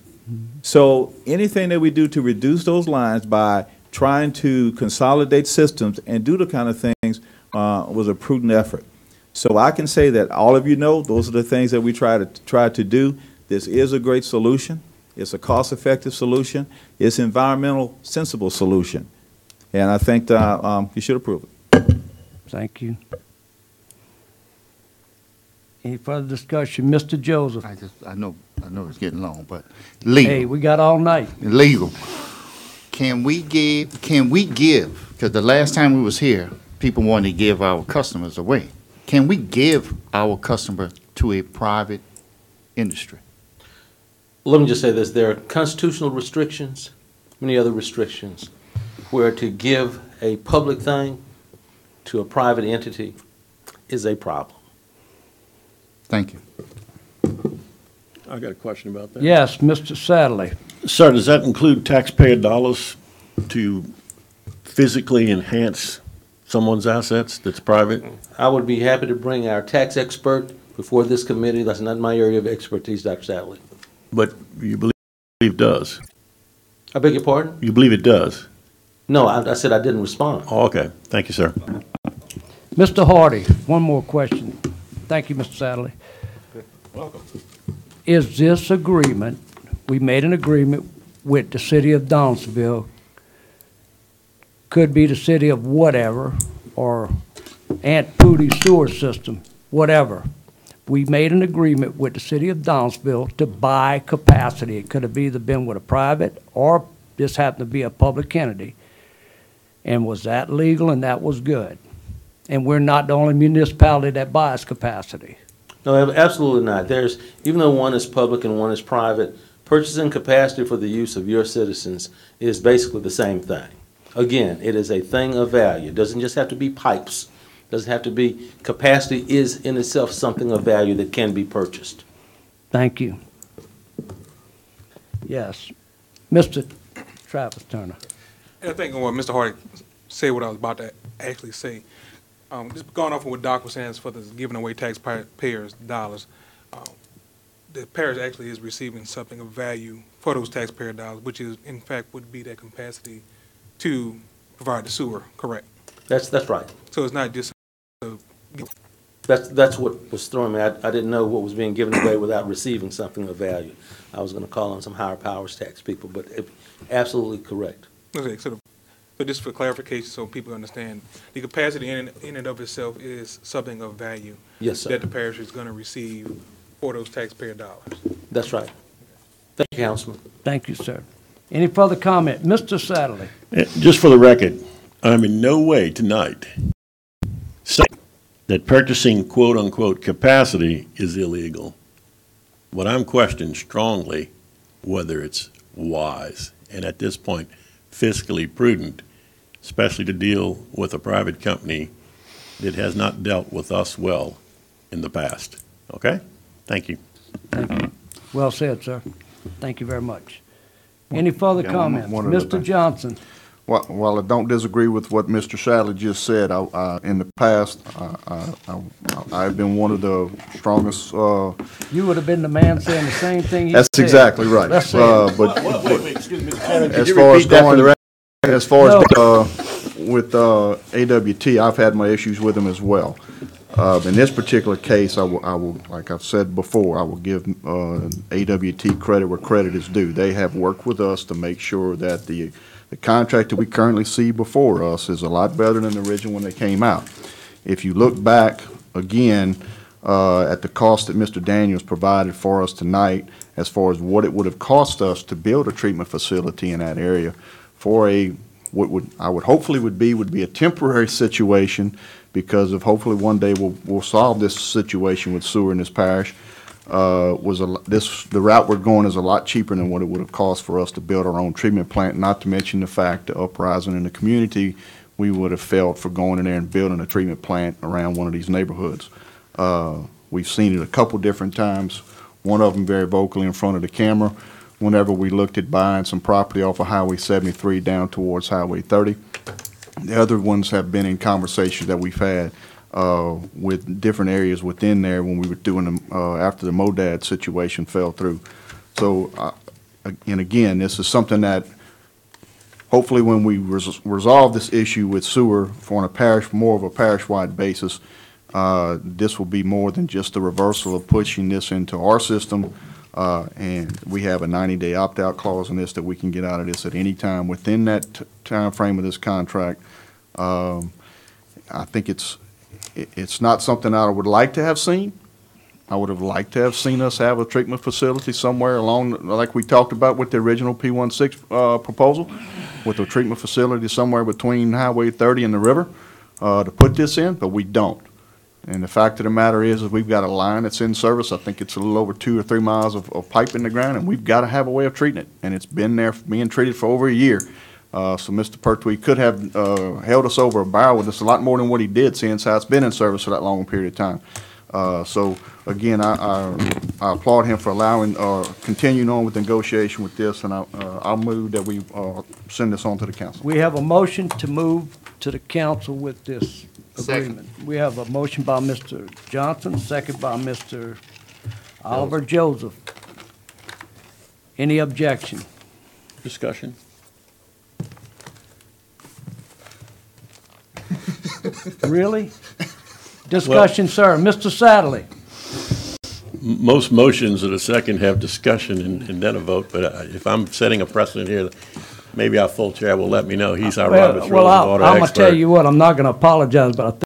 So anything that we do to reduce those lines by trying to consolidate systems and do the kind of things was a prudent effort. So I can say that all of you know those are the things that we try to do. This is a great solution. It's a cost-effective solution. It's an environmental sensible solution. And I think you should approve it. Thank you. Any further discussion? Mr. Joseph? I know it's getting long, but Hey, legal, we got all night. legal. Can we give, because the last time we was here, people wanted to give our customers away. Can we give our customer to a private industry? Let me just say this, there are constitutional restrictions, many other restrictions, where to give a public thing to a private entity is a problem. Thank you. I got a question about that. Yes, Mr. Sadler. Sir, does that include taxpayer dollars to physically enhance someone's assets that's private? I would be happy to bring our tax expert before this committee. That's not my area of expertise, Dr. Sadley. But you believe it does? I beg your pardon? You believe it does? No, I said I didn't respond. Oh, okay. Thank you, sir. Mr. Hardy, one more question. Thank you, Mr. Sadley. Welcome. Is this agreement, we made an agreement with the city of Downsville, could be the city of whatever, or Aunt Pootie sewer system, whatever. We made an agreement with the city of Downsville to buy capacity. It could have either been with a private, or this happened to be a public entity. And was that legal? And that was good. And we're not the only municipality that buys capacity. No, absolutely not. Even though one is public and one is private, purchasing capacity for the use of your citizens is basically the same thing. Again, it is a thing of value. It doesn't just have to be pipes. It doesn't have to be, capacity is in itself something of value that can be purchased. Thank you. Yes. Mr. Travis Turner. And I think what Mr. Hardy said, what I was about to actually say, just going off of what Doc was saying as far as giving away taxpayers' dollars, the parish actually is receiving something of value for those taxpayer dollars, which is, in fact, would be that capacity to provide the sewer, correct? That's right. So it's not just That's what was throwing me. I didn't know what was being given away without receiving something of value. I was going to call on some higher powers tax people, but absolutely correct. Okay, so just for clarification, so people understand, the capacity in and of itself is something of value. Yes, sir. That the parish is going to receive for those taxpayer dollars. That's right. Thank you, Councilman. Thank you, sir. Any further comment? Mr. Satterley. Just for the record, I'm in no way tonight saying that purchasing quote-unquote capacity is illegal. What I'm questioning strongly whether it's wise and at this point fiscally prudent, especially to deal with a private company that has not dealt with us well in the past. Okay? Thank you. Thank you. Well said, sir. Thank you very much. Any further comments? one other Mr. thing. Johnson. While I don't disagree with what Mr. Shadley just said, in the past, I've been one of the strongest. You would have been the man saying the same thing you said. That's exactly right. Let's say it. Wait, excuse me, Mr. Chairman, could As you far as repeat that for the going, record? as far as with AWT, I've had my issues with them as well. In this particular case, I will, like I've said before, I will give AWT credit where credit is due. They have worked with us to make sure that the contract that we currently see before us is a lot better than the original when they came out. If you look back again at the cost that Mr. Daniels provided for us tonight, as far as what it would have cost us to build a treatment facility in that area for what I would hopefully would be a temporary situation, because of hopefully one day we'll solve this situation with sewer in this parish. The route we're going is a lot cheaper than what it would have cost for us to build our own treatment plant, not to mention the fact the uprising in the community we would have felt for going in there and building a treatment plant around one of these neighborhoods. We've seen it a couple different times, one of them very vocally in front of the camera, whenever we looked at buying some property off of Highway 73 down towards Highway 30. The other ones have been in conversations that we've had with different areas within there when we were doing them after the MODAD situation fell through. So, and again, this is something that hopefully when we resolve this issue with sewer on a parish, more of a parish-wide basis, this will be more than just the reversal of pushing this into our system. And we have a 90-day opt-out clause in this that we can get out of this at any time within that time frame of this contract. I think it's not something I would like to have seen. I would have liked to have seen us have a treatment facility somewhere along, like we talked about with the original P16 proposal, with a treatment facility somewhere between Highway 30 and the river to put this in, but we don't. And the fact of the matter is we've got a line that's in service. I think it's a little over 2 or 3 miles of pipe in the ground, and we've got to have a way of treating it. And it's been there being treated for over a year. So Mr. Pertwee could have held us over a barrel with us a lot more than what he did, seeing how it's been in service for that long period of time. So again, I applaud him for allowing, continuing on with negotiation with this, and I'll move that we send this on to the council. We have a motion to move to the council with this agreement? We have a motion by Mr. Johnson, second by Mr. Oliver Joseph. Any objection? Discussion? Really? Discussion, sir. Mr. Satterley? Most motions of the second have discussion and then a vote, but if I'm setting a precedent here, maybe our full chair will let me know. He's our Robert's Rules of Order expert. I'm going to tell you what, I'm not going to apologize, but I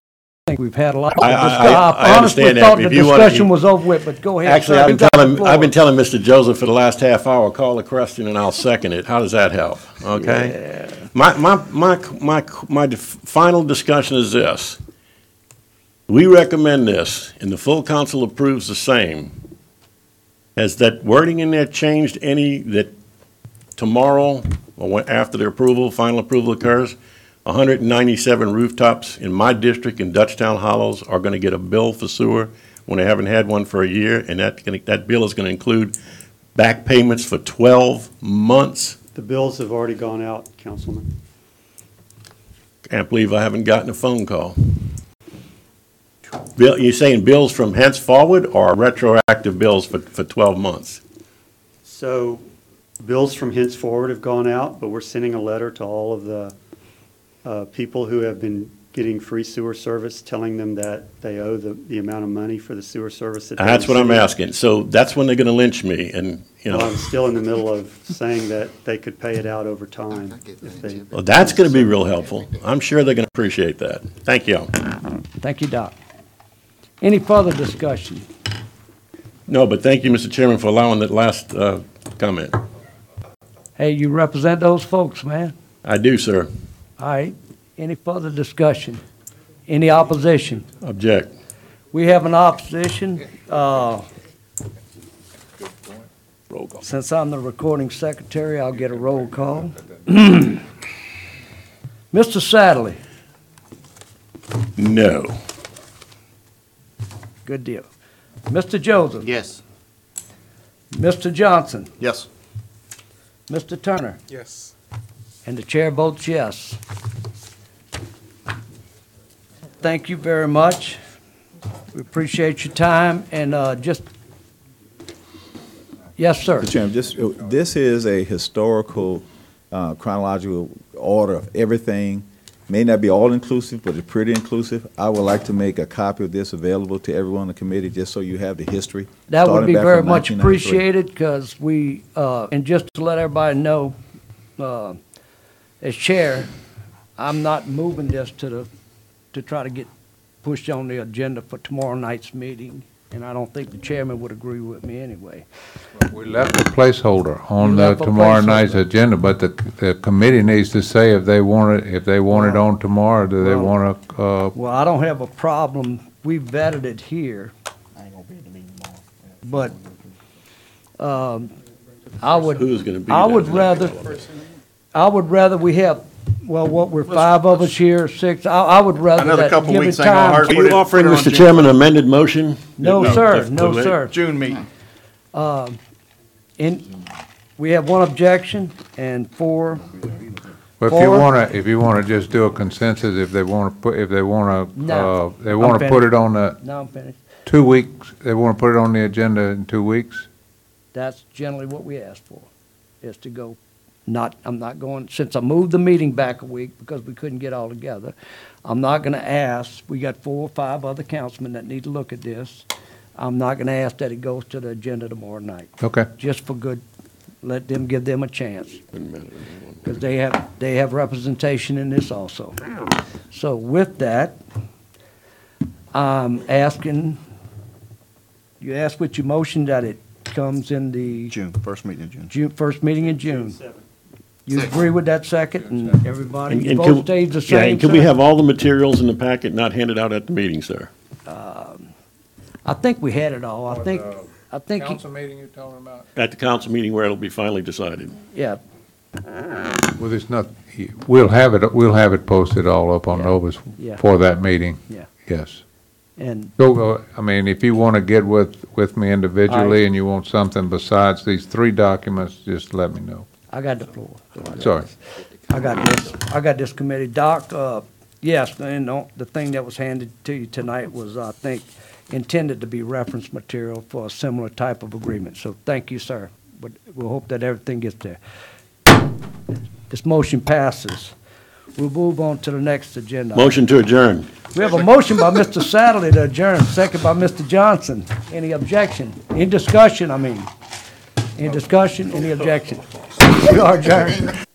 think we've had a lot of discussion. I understand that. I honestly thought If the you want- discussion was over with, but go ahead. Actually, sir. I've been telling Mr. Joseph for the last half hour, call the question and I'll second it. How does that help? Okay? My final discussion is this. We recommend this, and the full council approves the same. Has that wording in there changed any that tomorrow, or after the approval, final approval occurs, 197 rooftops in my district in Dutchtown Hollows are going to get a bill for sewer when they haven't had one for a year, and that bill is going to include back payments for 12 months? The bills have already gone out, Councilman. Can't believe I haven't gotten a phone call. Bill, you saying bills from henceforward or retroactive bills for 12 months? So bills from henceforward have gone out, but we're sending a letter to all of the people who have been getting free sewer service, telling them that they owe the amount of money for the sewer service that they That's what I'm received. asking. So that's when they're going to lynch me, and, you Well, know. I'm still in the middle of saying that they could pay it out over time if they. Well, that's going to be real helpful. I'm sure they're going to appreciate that. Thank you. Thank you, Doc. Any further discussion? No, but thank you, Mr. Chairman, for allowing that last comment. Hey, you represent those folks, man. I do, sir. All right. Any further discussion? Any opposition? Object. We have an opposition. Roll call. Since I'm the recording secretary, I'll get a roll call. Mr. Satterley? No. Good deal. Mr. Joseph? Yes. Mr. Johnson? Yes. Mr. Turner? Yes. And the chair votes yes. Thank you very much. We appreciate your time, and yes, sir. Mr. Chairman, this is a historical, chronological order of everything. May not be all-inclusive, but it's pretty inclusive. I would like to make a copy of this available to everyone on the committee, just so you have the history. That would be starting back very from much 1993. appreciated, because we, and just to let everybody know, as chair, I'm not moving this to try to get pushed on the agenda for tomorrow night's meeting, and I don't think the chairman would agree with me anyway. We left a placeholder on You the left a tomorrow night's placeholder. agenda, but the committee needs to say if they want it on tomorrow, do they Well- want to, Well, I don't have a problem, we vetted it here, I ain't gonna be in the meeting tomorrow. but, I would. Who's going to be I there? would rather we have, well, what, we're five of us here, six, I would rather Another that couple give it weeks ain't gonna time. hurt. Are you offering, Put it on Mr. Chairman, an amended motion? No, sir, no, to- sir. June meeting. We have one objection and four, well, if you wanna just do a consensus, if they wanna put, No, they wanna I'm put it on the no, I'm finished. 2 weeks, they wanna put it on the agenda in 2 weeks? That's generally what we ask for, is to go, I'm not going, since I moved the meeting back a week because we couldn't get all together, I'm not gonna ask, we got 4 or 5 other councilmen that need to look at this. I'm not gonna ask that it goes to the agenda tomorrow night, Okay. just for good, let them, give them a chance. Because they have representation in this also. So with that, I'm asking, you ask with your motion that it comes in the June, first meeting in June. first meeting in June. You agree with that second, and everybody, And your can- vote stays the Yeah, same, and can we sir? have all the materials in the packet not handed out at the meeting, sir? I think we had it all. I think, Council meeting you're talking about? At the council meeting where it'll be finally decided. yeah, Well, there's not, we'll have it posted all up on Yeah. Novus Yeah. for that meeting. Yeah. Yes. and, So, I mean, if you want to get with me individually and you want something besides these 3 documents, just let me know. I got the floor. Sorry. I got this committee. Doc, Yes, and the thing that was handed to you tonight was, I think, intended to be reference material for a similar type of agreement. So thank you, sir. But we'll hope that everything gets there. This motion passes. We'll move on to the next agenda. Motion to adjourn. We have a motion by Mr. Satterley to adjourn, second by Mr. Johnson. Any objection? Any discussion, I mean? Any discussion? Any objection? We are adjourned.